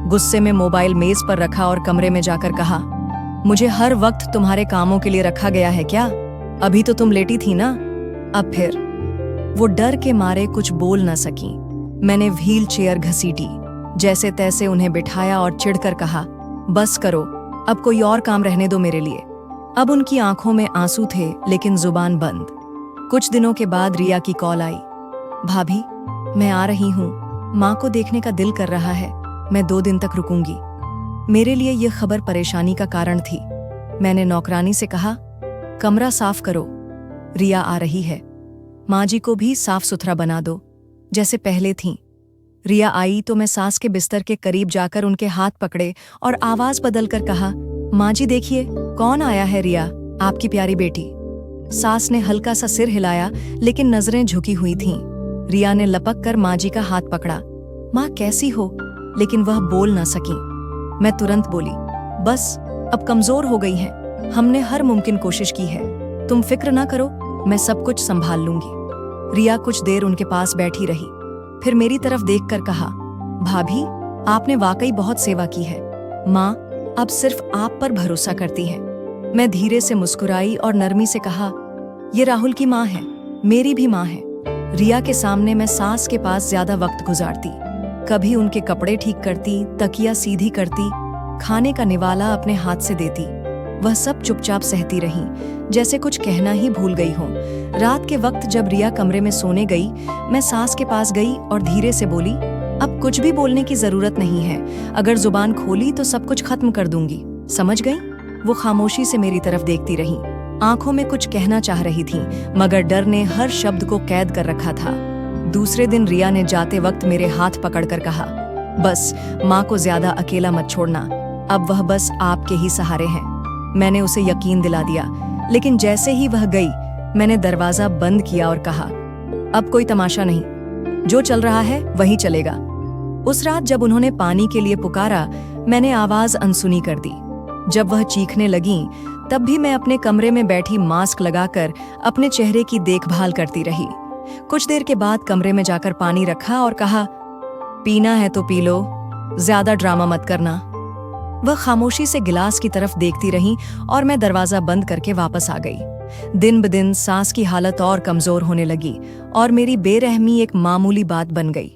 गुस्से में मोबाइल मेज पर रखा और कमरे में जाकर कहा, मुझे हर वक्त तुम्हारे कामों के लिए रखा गया है क्या? अभी तो तुम लेटी थी ना। अब फिर वो डर के मारे कुछ बोल न सकी। मैंने व्हील चेयर घसीटी, जैसे तैसे उन्हें बिठाया और चिढ़कर कहा, बस करो, अब कोई और काम रहने दो मेरे लिए। अब उनकी आंखों में आंसू थे, लेकिन जुबान बंद। कुछ दिनों के बाद रिया की कॉल आई, भाभी मैं आ रही हूँ, माँ को देखने का दिल कर रहा है, मैं 2 दिन तक रुकूंगी। मेरे लिए यह खबर परेशानी का कारण थी। मैंने नौकरानी से कहा, कमरा साफ करो, रिया आ रही है, माँ जी को भी साफ सुथरा बना दो जैसे पहले थीं। रिया आई तो मैं सास के बिस्तर के करीब जाकर उनके हाथ पकड़े और आवाज बदलकर कहा, माँ जी देखिए कौन आया है। रिया, आपकी प्यारी बेटी। सास ने हल्का सा सिर हिलाया, लेकिन नजरें झुकी हुई थीं। रिया ने लपक कर माँ जी का हाथ पकड़ा, माँ कैसी हो? लेकिन वह बोल न सकी। मैं तुरंत बोली, बस अब कमजोर हो गई हैं, हमने हर मुमकिन कोशिश की है, तुम फिक्र ना करो, मैं सब कुछ संभाल लूंगी। रिया कुछ देर उनके पास बैठी रही, फिर मेरी तरफ देखकर कहा, भाभी आपने वाकई बहुत सेवा की है, माँ अब सिर्फ आप पर भरोसा करती हैं। मैं धीरे से मुस्कुराई और नरमी से कहा, ये राहुल की माँ है, मेरी भी माँ है। रिया के सामने मैं सास के पास ज्यादा वक्त गुजारती, कभी उनके कपड़े ठीक करती, तकिया सीधी करती, खाने का निवाला अपने हाथ से देती। वह सब चुपचाप सहती रही, जैसे कुछ कहना ही भूल गई हो। रात के वक्त जब रिया कमरे में सोने गई, मैं सास के पास गई और धीरे से बोली, अब कुछ भी बोलने की जरूरत नहीं है, अगर जुबान खोली तो सब कुछ खत्म कर दूंगी, समझ गई? वो खामोशी से मेरी तरफ देखती रही, आंखों में कुछ कहना चाह रही थी, मगर डर ने हर शब्द को कैद कर रखा था। दूसरे दिन रिया ने जाते वक्त मेरे हाथ पकड़कर कहा, बस माँ को ज्यादा अकेला मत छोड़ना, अब वह बस आपके ही सहारे हैं। मैंने उसे यकीन दिला दिया, लेकिन जैसे ही वह गई, मैंने दरवाजा बंद किया और कहा, अब कोई तमाशा नहीं, जो चल रहा है वही चलेगा। उस रात जब उन्होंने पानी के लिए पुकारा, मैंने आवाज अनसुनी कर दी। जब वह चीखने लगी, तब भी मैं अपने कमरे में बैठी मास्क लगाकर अपने चेहरे की देखभाल करती रही। कुछ देर के बाद कमरे में जाकर पानी रखा और कहा, पीना है तो पी लो, ज्यादा ड्रामा मत करना। वह खामोशी से गिलास की तरफ देखती रही और मैं दरवाजा बंद करके वापस आ गई। दिन ब दिन सास की हालत और कमजोर होने लगी और मेरी बेरहमी एक मामूली बात बन गई।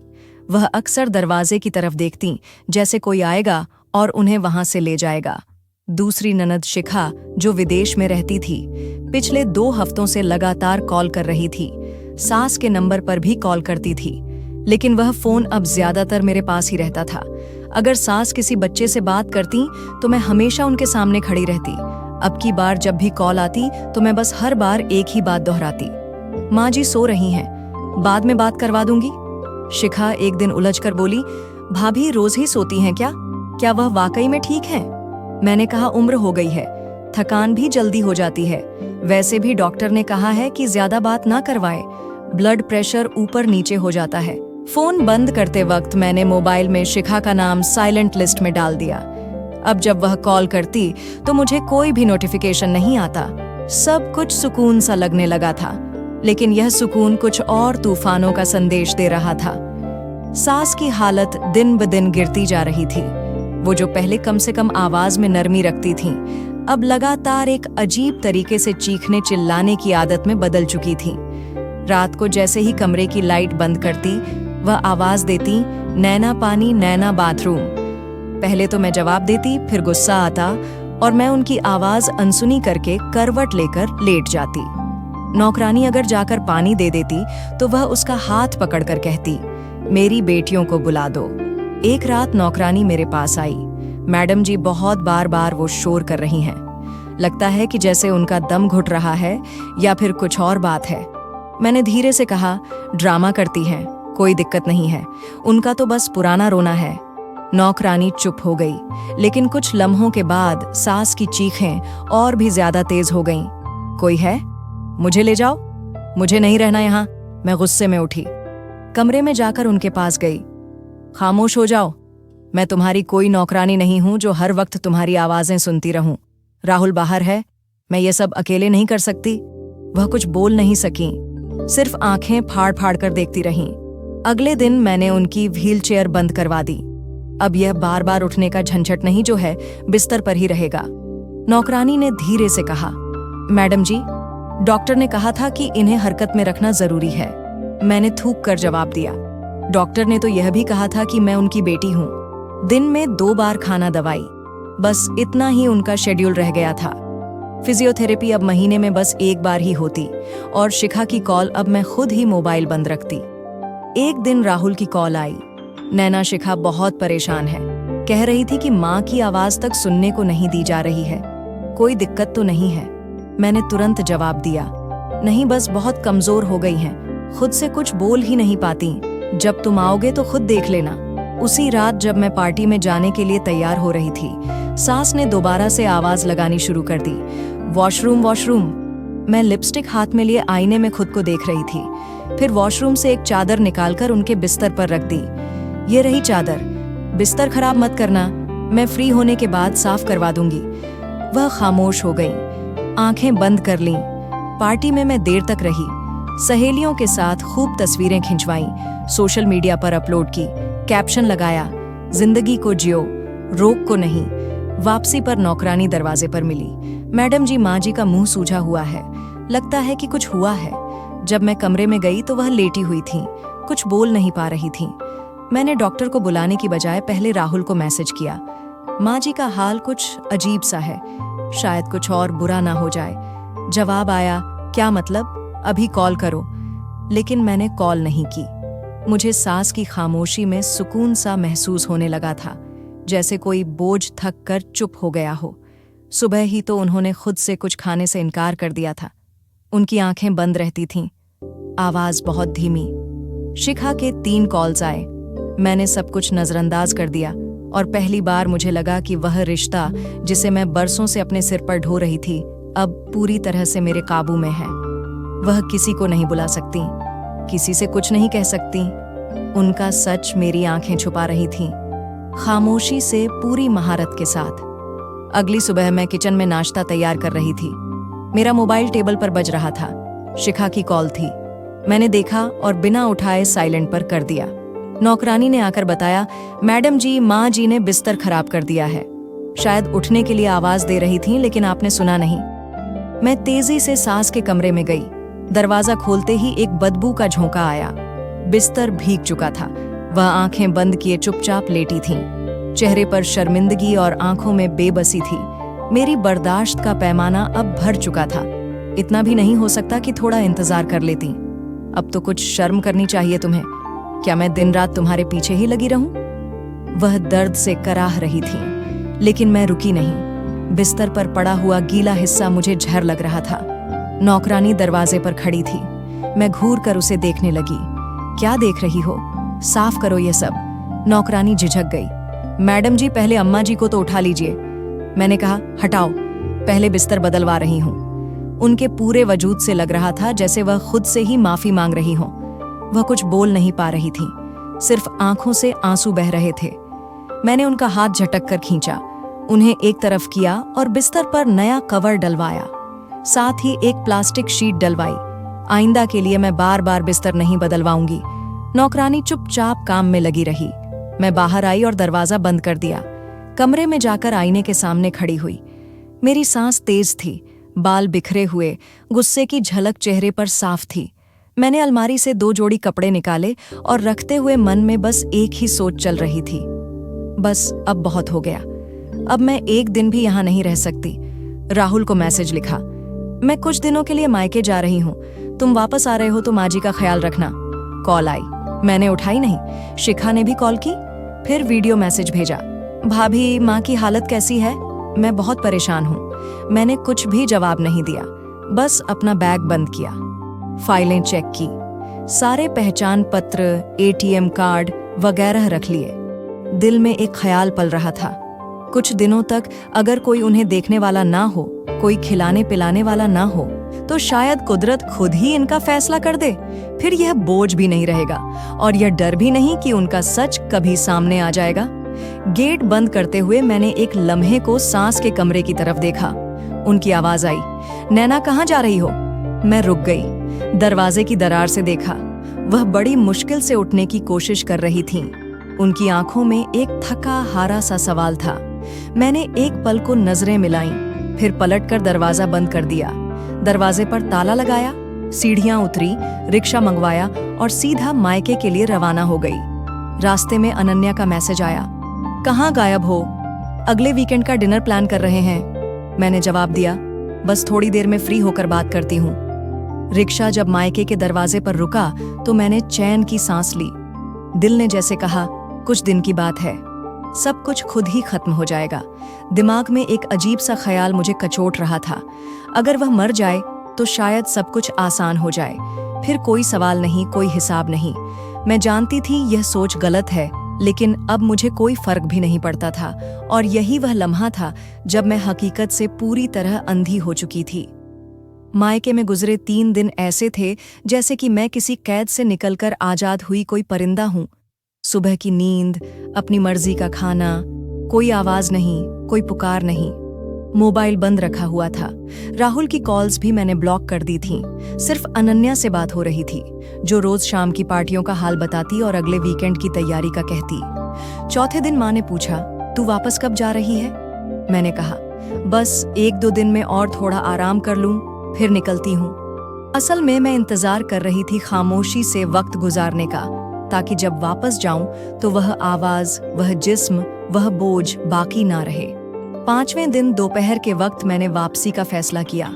वह अक्सर दरवाजे की तरफ देखती, जैसे कोई आएगा और उन्हें वहां से ले जाएगा। दूसरी ननद शिखा, जो विदेश में रहती थी, पिछले 2 हफ्तों से लगातार कॉल कर रही थी। सास के नंबर पर भी कॉल करती थी, लेकिन वह फोन अब ज्यादातर मेरे पास ही रहता था। अगर सास किसी बच्चे से बात करती तो मैं हमेशा उनके सामने खड़ी रहती। अब की बार जब भी कॉल आती तो मैं बस हर बार एक ही बात दोहराती, माँ जी सो रही हैं, बाद में बात करवा दूंगी। शिखा एक दिन उलझकर बोली, भाभी रोज ही सोती हैं क्या वह वाकई में ठीक है? मैंने कहा, उम्र हो गई है, थकान भी जल्दी हो जाती है। वैसे भी डॉक्टर ने कहा है कि ज्यादा बात ना करवाए, ब्लड प्रेशर ऊपर नीचे हो जाता है। फोन बंद करते वक्त मैंने मोबाइल में शिखा का नाम साइलेंट लिस्ट में डाल दिया। अब जब वह कॉल करती तो मुझे कोई भी नोटिफिकेशन नहीं आता। सब कुछ सुकून सा लगने लगा था, लेकिन यह सुकून कुछ और तूफानों का संदेश दे रहा था। सास की हालत दिन ब दिन गिरती जा रही थी। वो जो पहले कम से कम आवाज में नरमी रखती थीं, अब लगातार एक अजीब तरीके से चीखने चिल्लाने की आदत में बदल चुकी थीं। रात को जैसे ही कमरे की लाइट बंद करती, वह आवाज देती, नैना पानी नैना बाथरूम। पहले तो मैं जवाब देती, फिर गुस्सा आता और मैं उनकी आवाज अनसुनी करके करवट लेकर लेट जाती। नौकरानी अगर जाकर पानी दे देती तो वह उसका हाथ पकड़कर कहती, मेरी बेटियों को बुला दो। एक रात नौकरानी मेरे पास आई। मैडम जी बहुत बार वो शोर कर रही हैं। लगता है कि जैसे उनका दम घुट रहा है या फिर कुछ और बात है। मैंने धीरे से कहा, ड्रामा करती हैं, कोई दिक्कत नहीं है, उनका तो बस पुराना रोना है। नौकरानी चुप हो गई, लेकिन कुछ लम्हों के बाद सास की चीखें और भी ज्यादा तेज हो गईं। कोई है? मुझे ले जाओ, मुझे नहीं रहना यहाँ। मैं गुस्से में उठी, कमरे में जाकर उनके पास गई। खामोश हो जाओ, मैं तुम्हारी कोई नौकरानी नहीं हूं जो हर वक्त तुम्हारी आवाजें सुनती रहूं। राहुल बाहर है, मैं ये सब अकेले नहीं कर सकती। वह कुछ बोल नहीं सकी, सिर्फ आंखें फाड़ फाड़ कर देखती रहीं। अगले दिन मैंने उनकी व्हीलचेयर बंद करवा दी। अब यह बार बार उठने का झंझट नहीं जो है, बिस्तर पर ही रहेगा। नौकरानी ने धीरे से कहा, मैडम जी, डॉक्टर ने कहा था कि इन्हें हरकत में रखना जरूरी है। मैंने थूक कर जवाब दिया, डॉक्टर ने तो यह भी कहा था कि मैं उनकी बेटी हूँ। दिन में 2 बार खाना दवाई, बस इतना ही उनका शेड्यूल रह गया था। फिजियोथेरेपी अब महीने में बस 1 बार ही होती और शिखा की कॉल अब मैं खुद ही मोबाइल बंद रखती। एक दिन राहुल की कॉल आई। नैना शिखा बहुत परेशान है, कह रही थी कि माँ की आवाज तक सुनने को नहीं दी जा रही है। कोई दिक्कत तो नहीं है? मैंने तुरंत जवाब दिया, नहीं, बस बहुत कमजोर हो गई हैं, खुद से कुछ बोल ही नहीं पाती। जब तुम आओगे तो खुद देख लेना। उसी रात जब मैं पार्टी में जाने के लिए तैयार हो रही थी, सास ने दोबारा से आवाज लगानी शुरू कर दी, वॉशरूम वॉशरूम। मैं लिपस्टिक हाथ में लिए आईने में खुद को देख रही थी। फिर वॉशरूम से एक चादर निकालकर उनके बिस्तर पर रख दी। ये रही चादर, बिस्तर खराब मत करना, मैं फ्री होने के बाद साफ करवा दूंगी। वह खामोश हो गई, आंखें बंद कर लीं। पार्टी में मैं देर तक रही, सहेलियों के साथ खूब तस्वीरें खिंचवाईं, सोशल मीडिया पर अपलोड की, कैप्शन लगाया, जिंदगी को जियो, रोक को नहीं। वापसी पर नौकरानी दरवाजे पर मिली। मैडम जी, माँ जी का मुंह सूजा हुआ है, लगता है कि कुछ हुआ है। जब मैं कमरे में गई तो वह लेटी हुई थीं, कुछ बोल नहीं पा रही थीं। मैंने डॉक्टर को बुलाने की बजाय पहले राहुल को मैसेज किया। माँ जी का हाल कुछ अजीब सा है, शायद कुछ और बुरा ना हो जाए। जवाब आया, क्या मतलब, अभी कॉल करो। लेकिन मैंने कॉल नहीं की। मुझे सास की खामोशी में सुकून सा महसूस होने लगा था, जैसे कोई बोझ थक कर चुप हो गया हो। सुबह ही तो उन्होंने खुद से कुछ खाने से इनकार कर दिया था। उनकी आंखें बंद रहती थीं, आवाज बहुत धीमी। शिखा के 3 कॉल्स आए। मैंने सब कुछ नजरअंदाज कर दिया और पहली बार मुझे लगा कि वह रिश्ता जिसे मैं बरसों से अपने सिर पर ढो रही थी अब पूरी तरह से मेरे काबू में है। वह किसी को नहीं बुला सकती, किसी से कुछ नहीं कह सकती। उनका सच मेरी आंखें छुपा रही थीं, खामोशी से, पूरी महारत के साथ। अगली सुबह मैं किचन में नाश्ता तैयार कर रही थी। मेरा मोबाइल टेबल पर बज रहा था। शिखा की कॉल थी। मैंने देखा और बिना उठाए साइलेंट पर कर दिया। नौकरानी ने आकर बताया, मैडम जी, माँ जी ने बिस्तर खराब कर दिया है। शायद उठने के लिए आवाज दे रही थी, लेकिन आपने सुना नहीं। मैं तेजी से सास के कमरे में गई। दरवाजा खोलते ही एक बदबू का झोंका आया। बिस्तर भीग चुका था। वह आंखें बंद किए चुपचाप लेटी थीं। चेहरे पर शर्मिंदगी और आंखों में बेबसी थी। मेरी बर्दाश्त का पैमाना अब भर चुका था। इतना भी नहीं हो सकता कि थोड़ा इंतजार कर लेती। अब तो कुछ शर्म करनी चाहिए तुम्हें। क्या मैं दिन रात तुम्हारे पीछे ही लगी रहूं? वह दर्द से कराह रही थी, लेकिन मैं रुकी नहीं। बिस्तर पर पड़ा हुआ गीला हिस्सा मुझे जहर लग रहा था। नौकरानी दरवाजे पर खड़ी थी। मैं घूर कर उसे देखने लगी। क्या देख रही हो? साफ करो ये सब। नौकरानी झिझक गई। मैडम जी, पहले अम्मा जी को तो उठा लीजिए। मैंने कहा, हटाओ, पहले बिस्तर बदलवा रही हूं। उनके पूरे वजूद से लग रहा था जैसे वह खुद से ही माफी मांग रही हो। वह कुछ बोल नहीं पा रही थी, सिर्फ आंखों से आंसू बह रहे थे। मैंने उनका हाथ झटक कर खींचा, उन्हें एक तरफ किया और बिस्तर पर नया कवर डलवाया। साथ ही एक प्लास्टिक शीट डलवाई। आइंदा के लिए मैं बार बार बिस्तर नहीं बदलवाऊंगी। नौकरानी चुपचाप काम में लगी रही। मैं बाहर आई और दरवाजा बंद कर दिया। कमरे में जाकर आईने के सामने खड़ी हुई। मेरी सांस तेज थी, बाल बिखरे हुए, गुस्से की झलक चेहरे पर साफ थी। मैंने अलमारी से 2 जोड़ी कपड़े निकाले और रखते हुए मन में बस एक ही सोच चल रही थी, बस अब बहुत हो गया। अब मैं एक दिन भी यहाँ नहीं रह सकती। राहुल को मैसेज लिखा, मैं कुछ दिनों के लिए मायके जा रही हूँ, तुम वापस आ रहे हो तो माँ जी का ख्याल रखना। कॉल आई, मैंने उठाई नहीं। शिखा ने भी कॉल की, फिर वीडियो मैसेज भेजा, भाभी माँ की हालत कैसी है? मैं बहुत परेशान हूँ। मैंने कुछ भी जवाब नहीं दिया, बस अपना बैग बंद किया। फाइलें चेक की, सारे पहचान पत्र, एटीएम कार्ड वगैरह रख लिए। दिल में एक ख्याल पल रहा था, कुछ दिनों तक अगर कोई उन्हें देखने वाला ना हो, कोई खिलाने पिलाने वाला ना हो, तो शायद कुदरत खुद ही इनका फैसला कर दे। फिर यह बोझ भी नहीं रहेगा और यह डर भी नहीं कि उनका सच कभी सामने आ जाएगा। गेट बंद करते हुए मैंने एक लम्हे को सांस के कमरे की तरफ देखा। उनकी आवाज आई, नैना कहाँ जा रही हो? मैं रुक गई। दरवाजे की दरार से देखा, वह बड़ी मुश्किल से उठने की कोशिश कर रही थीं। उनकी आंखों में एक थका हारा सा सवाल था। मैंने एक पल को नजरें मिलाईं, फिर पलटकर दरवाजा बंद कर दिया। दरवाजे पर ताला लगाया, सीढ़ियां उतरी, रिक्शा मंगवाया और सीधा मायके के लिए रवाना हो गई। रास्ते में अनन्या का मैसेज आया, कहाँ गायब हो? अगले वीकेंड का डिनर प्लान कर रहे हैं। मैंने जवाब दिया, बस थोड़ी देर में फ्री होकर बात करती हूँ। रिक्शा जब मायके के दरवाजे पर रुका तो मैंने चैन की सांस ली। दिल ने जैसे कहा, कुछ दिन की बात है, सब कुछ खुद ही खत्म हो जाएगा। दिमाग में एक अजीब सा ख्याल मुझे कचोट रहा था, अगर वह मर जाए तो शायद सब कुछ आसान हो जाए, फिर कोई सवाल नहीं, कोई हिसाब नहीं। मैं जानती थी यह सोच गलत है, लेकिन अब मुझे कोई फर्क भी नहीं पड़ता था। और यही वह लम्हा था जब मैं हकीकत से पूरी तरह अंधी हो चुकी थी। मायके में गुजरे 3 दिन ऐसे थे जैसे कि मैं किसी कैद से निकलकर आजाद हुई कोई परिंदा हूं। सुबह की नींद, अपनी मर्जी का खाना, कोई आवाज नहीं, कोई पुकार नहीं। मोबाइल बंद रखा हुआ था। राहुल की कॉल्स भी मैंने ब्लॉक कर दी थीं। सिर्फ अनन्या से बात हो रही थी, जो रोज शाम की पार्टियों का हाल बताती और अगले वीकेंड की तैयारी का कहती। चौथे दिन माँ ने पूछा, तू वापस कब जा रही है? मैंने कहा, बस 1-2 दिन में और थोड़ा आराम कर लूं, फिर निकलती हूँ। असल में मैं इंतजार कर रही थी खामोशी से वक्त गुजारने का, ताकि जब वापस जाऊं तो वह आवाज, वह जिस्म, वह बोझ बाकी ना रहे। 5वें दिन दोपहर के वक्त मैंने वापसी का फैसला किया।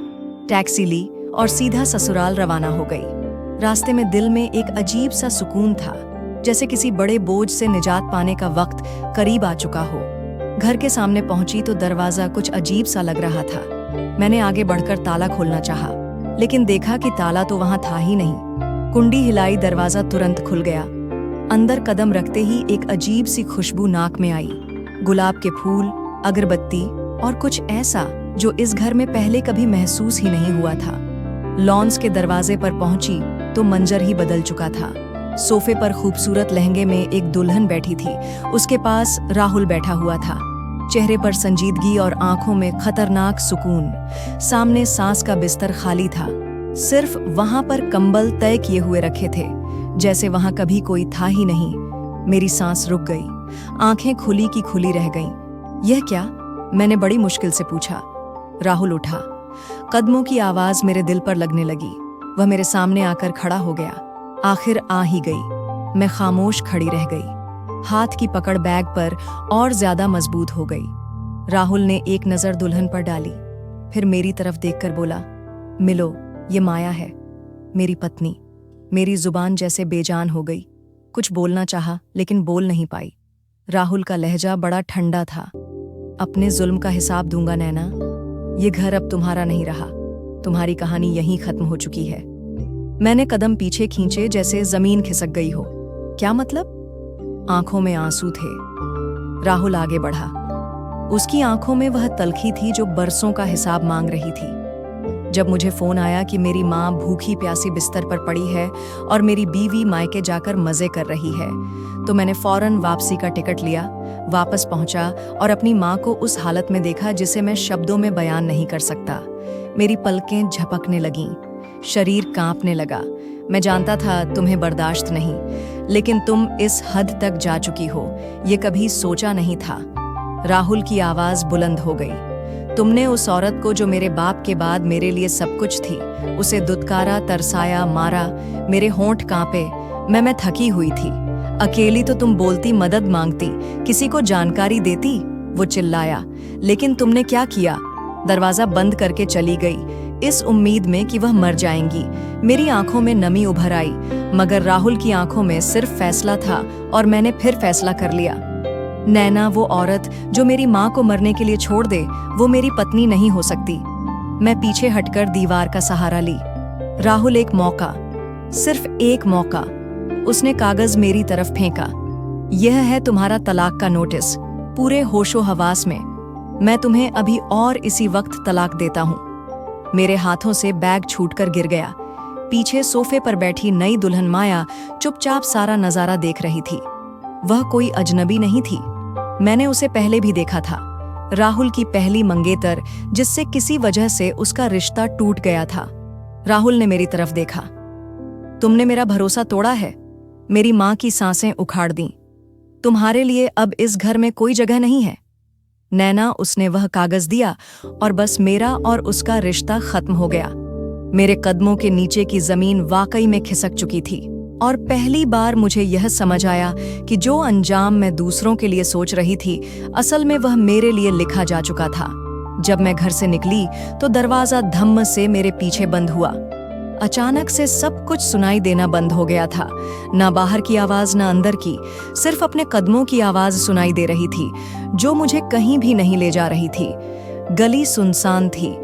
टैक्सी ली और सीधा ससुराल रवाना हो गई। रास्ते में दिल में एक अजीब सा सुकून था, जैसे किसी बड़े बोझ से निजात पाने का वक्त करीब आ चुका हो। घर के सामने पहुंची तो दरवाजा कुछ अजीब सा लग रहा था। मैंने आगे बढ़कर ताला खोलना चाहा, लेकिन देखा कि ताला तो वहां था ही नहीं। कुंडी हिलाई, दरवाजा तुरंत खुल गया। अंदर कदम रखते ही एक अजीब सी खुशबू नाक में आई। गुलाब के फूल, अगरबत्ती और कुछ ऐसा जो इस घर में पहले कभी महसूस ही नहीं हुआ था। लॉन्स के दरवाजे पर पहुंची तो मंजर ही बदल चुका था। सोफे पर खूबसूरत लहंगे में एक दुल्हन बैठी थी। उसके पास राहुल बैठा हुआ था, चेहरे पर संजीदगी और आंखों में खतरनाक सुकून। सामने सांस का बिस्तर खाली था, सिर्फ वहां पर कंबल तय किए हुए रखे थे, जैसे वहां कभी कोई था ही नहीं। मेरी सांस रुक गई, आंखें खुली की खुली रह गईं। यह क्या? मैंने बड़ी मुश्किल से पूछा। राहुल उठा, कदमों की आवाज मेरे दिल पर लगने लगी। वह मेरे सामने आकर खड़ा हो गया। आखिर आ ही गई। मैं खामोश खड़ी रह गई। हाथ की पकड़ बैग पर और ज्यादा मजबूत हो गई। राहुल ने एक नजर दुल्हन पर डाली, फिर मेरी तरफ देखकर बोला, मिलो, ये माया है, मेरी पत्नी। मेरी जुबान जैसे बेजान हो गई। कुछ बोलना चाहा, लेकिन बोल नहीं पाई। राहुल का लहजा बड़ा ठंडा था। अपने जुल्म का हिसाब दूंगा नैना। ये घर अब तुम्हारा नहीं रहा। तुम्हारी कहानी यहीं खत्म हो चुकी है। मैंने कदम पीछे खींचे, जैसे जमीन खिसक गई हो। क्या मतलब? आंखों में आंसू थे। राहुल आगे बढ़ा। उसकी आंखों में वह तलखी थी जो बरसों का हिसाब मांग रही थी। जब मुझे फोन आया कि मेरी माँ भूखी प्यासी बिस्तर पर पड़ी है और मेरी बीवी मायके जाकर मजे कर रही है, तो मैंने फौरन वापसी का टिकट लिया, वापस पहुंचा और अपनी माँ को उस हालत में देखा जिसे मैं शब्दों में बयान नहीं कर सकता। मेरी पलकें झपकने लगीं, शरीर कांपने लगा। मैं जानता था तुम्हें बर्दाश्त नहीं, लेकिन तुम इस हद तक जा चुकी हो, ये कभी सोचा नहीं था। राहुल की आवाज बुलंद हो गई। तुमने उस औरत को जो मेरे बाप के बाद मेरे लिए सब कुछ थी, उसे दुत्कारा, तरसाया, मारा। मेरे होंठ कांपे। मैं थकी हुई थी। अकेली तो तुम बोलती, मदद मांगती, किसी को जानकारी देती। वो चिल्लाया, लेकिन तुमने क्या किया? दरवाजा बंद करके चली गई, इस उम्मीद में कि वह मर जाएंगी। मेरी आंखों में नमी उभर आई, मगर राहुल की आंखों में सिर्फ फैसला था और मैंने फिर फैसला कर लिया। नैना, वो औरत जो मेरी माँ को मरने के लिए छोड़ दे, वो मेरी पत्नी नहीं हो सकती। मैं पीछे हटकर दीवार का सहारा ली। राहुल, एक मौका, सिर्फ एक मौका। उसने कागज मेरी तरफ फेंका। यह है तुम्हारा तलाक का नोटिस, पूरे होशो हवास में। मैं तुम्हें अभी और इसी वक्त तलाक देता हूँ। मेरे हाथों से बैग छूटकर गिर गया। पीछे सोफे पर बैठी नई दुल्हन माया चुपचाप सारा नजारा देख रही थी। वह कोई अजनबी नहीं थी, मैंने उसे पहले भी देखा था। राहुल की पहली मंगेतर, जिससे किसी वजह से उसका रिश्ता टूट गया था। राहुल ने मेरी तरफ देखा। तुमने मेरा भरोसा तोड़ा है, मेरी माँ की सांसें उखाड़ दी। तुम्हारे लिए अब इस घर में कोई जगह नहीं है। नैना, उसने वह कागज दिया और बस मेरा और उसका रिश्ता खत्म हो गया। मेरे कदमों के नीचे की जमीन वाकई में खिसक चुकी थी और पहली बार मुझे यह समझ आया कि जो अंजाम मैं दूसरों के लिए सोच रही थी, असल में वह मेरे लिए लिखा जा चुका था। जब मैं घर से निकली तो दरवाजा धम्म से मेरे पीछे बंद हुआ। अचानक से सब कुछ सुनाई देना बंद हो गया था। ना बाहर की आवाज, ना अंदर की, सिर्फ अपने कदमों की आवाज सुनाई दे रही थी, जो मुझे कहीं भी नहीं ले जा रही थी। गली सुनसान थी।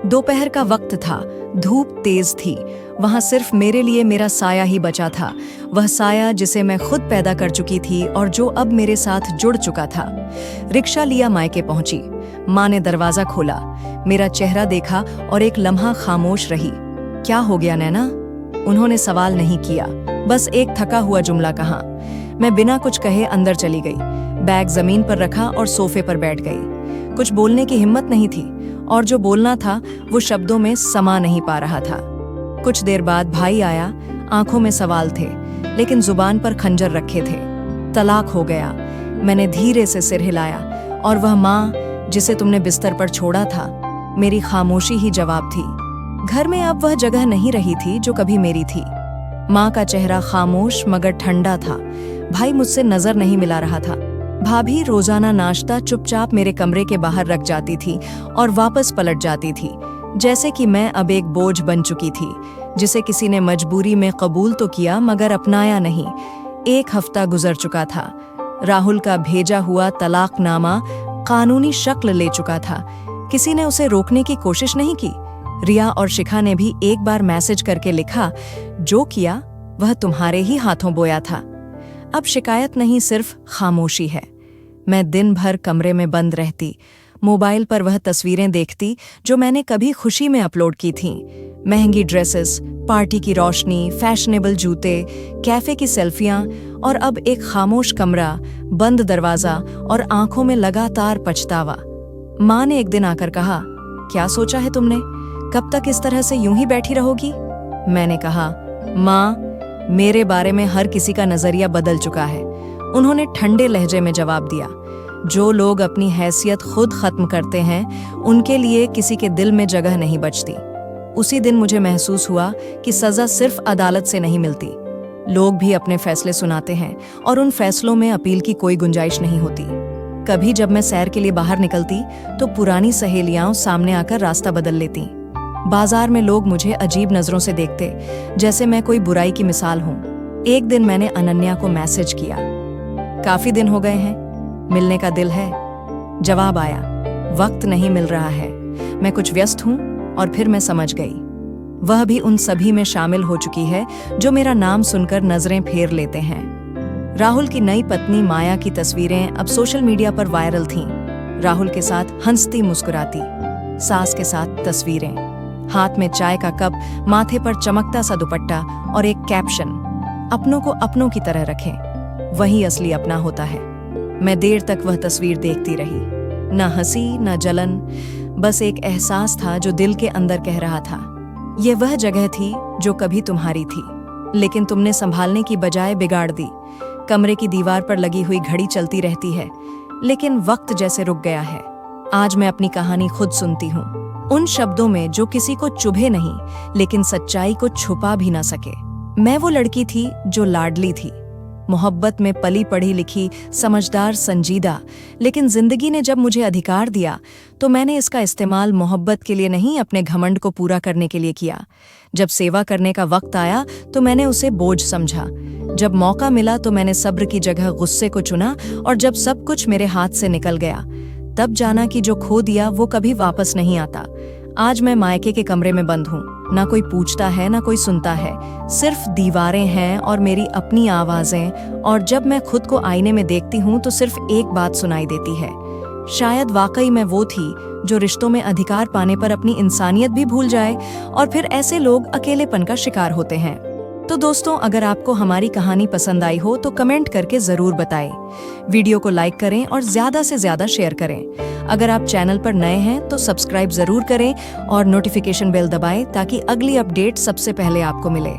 दोपहर का वक्त था, धूप तेज थी। वहां सिर्फ मेरे लिए मेरा साया ही बचा था, वह साया जिसे मैं खुद पैदा कर चुकी थी और जो अब मेरे साथ जुड़ चुका था। रिक्शा लिया, मायके पहुंची। माँ ने दरवाजा खोला, मेरा चेहरा देखा और एक लम्हा खामोश रही। क्या हो गया नैना? उन्होंने सवाल नहीं किया, बस एक थका हुआ जुमला कहा। मैं बिना कुछ कहे अंदर चली गई, बैग जमीन पर रखा और सोफे पर बैठ गई। कुछ बोलने की हिम्मत नहीं थी और जो बोलना था वो शब्दों में समा नहीं पा रहा था। कुछ देर बाद भाई आया। आंखों में सवाल थे, लेकिन जुबान पर खंजर रखे थे। तलाक हो गया। मैंने धीरे से सिर हिलाया और वह माँ जिसे तुमने बिस्तर पर छोड़ा था, मेरी खामोशी ही जवाब थी। घर में अब वह जगह नहीं रही थी जो कभी मेरी थी। माँ का चेहरा खामोश मगर ठंडा था। भाई मुझसे नजर नहीं मिला रहा था। भाभी रोजाना नाश्ता चुपचाप मेरे कमरे के बाहर रख जाती थी और वापस पलट जाती थी, जैसे कि मैं अब एक बोझ बन चुकी थी, जिसे किसी ने मजबूरी में कबूल तो किया मगर अपनाया नहीं। 1 हफ्ता गुजर चुका था। राहुल का भेजा हुआ तलाकनामा कानूनी शक्ल ले चुका था। किसी ने उसे रोकने की कोशिश नहीं की। रिया और शिखा ने भी एक बार मैसेज करके लिखा, जो किया वह तुम्हारे ही हाथों बोया था। अब शिकायत नहीं, सिर्फ खामोशी है। मैं दिन भर कमरे में बंद रहती, मोबाइल पर वह तस्वीरें देखती जो मैंने कभी खुशी में अपलोड की थीं। महंगी ड्रेसेस, पार्टी की रोशनी, फैशनेबल जूते, कैफे की सेल्फियां और अब एक खामोश कमरा, बंद दरवाजा और आंखों में लगातार पछतावा। माँ ने एक दिन आकर कहा, क्या सोचा है तुमने? कब तक इस तरह से यूं ही बैठी रहोगी? मैंने कहा, माँ, मेरे बारे में हर किसी का नजरिया बदल चुका है। उन्होंने ठंडे लहजे में जवाब दिया, जो लोग अपनी हैसियत खुद खत्म करते हैं उनके लिए किसी के दिल में जगह नहीं बचती। उसी दिन मुझे महसूस हुआ कि सजा सिर्फ अदालत से नहीं मिलती। लोग भी अपने फैसले सुनाते हैं और उन फैसलों में अपील की कोई गुंजाइश नहीं होती। कभी जब मैं सैर के लिए बाहर निकलती तो पुरानी सहेलियां सामने आकर रास्ता बदल लेती। बाजार में लोग मुझे अजीब नजरों से देखते, जैसे मैं कोई बुराई की मिसाल हूं। एक दिन मैंने अनन्या को मैसेज किया, काफी दिन हो गए हैं, मिलने का दिल है? जवाब आया, वक्त नहीं मिल रहा है, मैं कुछ व्यस्त हूं। और फिर मैं समझ गई, वह भी उन सभी में शामिल हो चुकी है जो मेरा नाम सुनकर नजरें फेर लेते हैं। राहुल की नई पत्नी माया की तस्वीरें अब सोशल मीडिया पर वायरल थीं। राहुल के साथ हंसती मुस्कुराती, सास के साथ तस्वीरें, हाथ में चाय का कप, माथे पर चमकता सा दुपट्टा और एक कैप्शन, अपनों को अपनों की तरह रखें, वही असली अपना होता है। मैं देर तक वह तस्वीर देखती रही, न हंसी न जलन, बस एक एहसास था जो दिल के अंदर कह रहा था, ये वह जगह थी जो कभी तुम्हारी थी, लेकिन तुमने संभालने की बजाय बिगाड़ दी। कमरे की दीवार पर लगी हुई घड़ी चलती रहती है, लेकिन वक्त जैसे रुक गया है। आज मैं अपनी कहानी खुद सुनती हूँ, उन शब्दों में जो किसी को चुभे नहीं, लेकिन सच्चाई को छुपा भी ना सके। मैं वो लड़की थी जो लाडली थी, मोहब्बत में पली पढ़ी लिखी, समझदार, संजीदा, लेकिन जिंदगी ने जब मुझे अधिकार दिया तो मैंने इसका इस्तेमाल मोहब्बत के लिए नहीं, अपने घमंड को पूरा करने के लिए किया। जब सेवा करने का वक्त आया तो मैंने उसे बोझ समझा। जब मौका मिला तो मैंने सब्र की जगह गुस्से को चुना, और जब सब कुछ मेरे हाथ से निकल गया तब जाना कि जो खो दिया वो कभी वापस नहीं आता। आज मैं मायके के कमरे में बंद हूँ, ना कोई पूछता है ना कोई सुनता है, सिर्फ दीवारें हैं और मेरी अपनी आवाजें। और जब मैं खुद को आईने में देखती हूँ तो सिर्फ एक बात सुनाई देती है, शायद वाकई मैं वो थी जो रिश्तों में अधिकार पाने पर अपनी इंसानियत भी भूल जाए, और फिर ऐसे लोग अकेलेपन का शिकार होते हैं। तो दोस्तों, अगर आपको हमारी कहानी पसंद आई हो तो कमेंट करके जरूर बताएं, वीडियो को लाइक करें और ज्यादा से ज्यादा शेयर करें। अगर आप चैनल पर नए हैं तो सब्सक्राइब जरूर करें और नोटिफिकेशन बेल दबाएं ताकि अगली अपडेट सबसे पहले आपको मिले।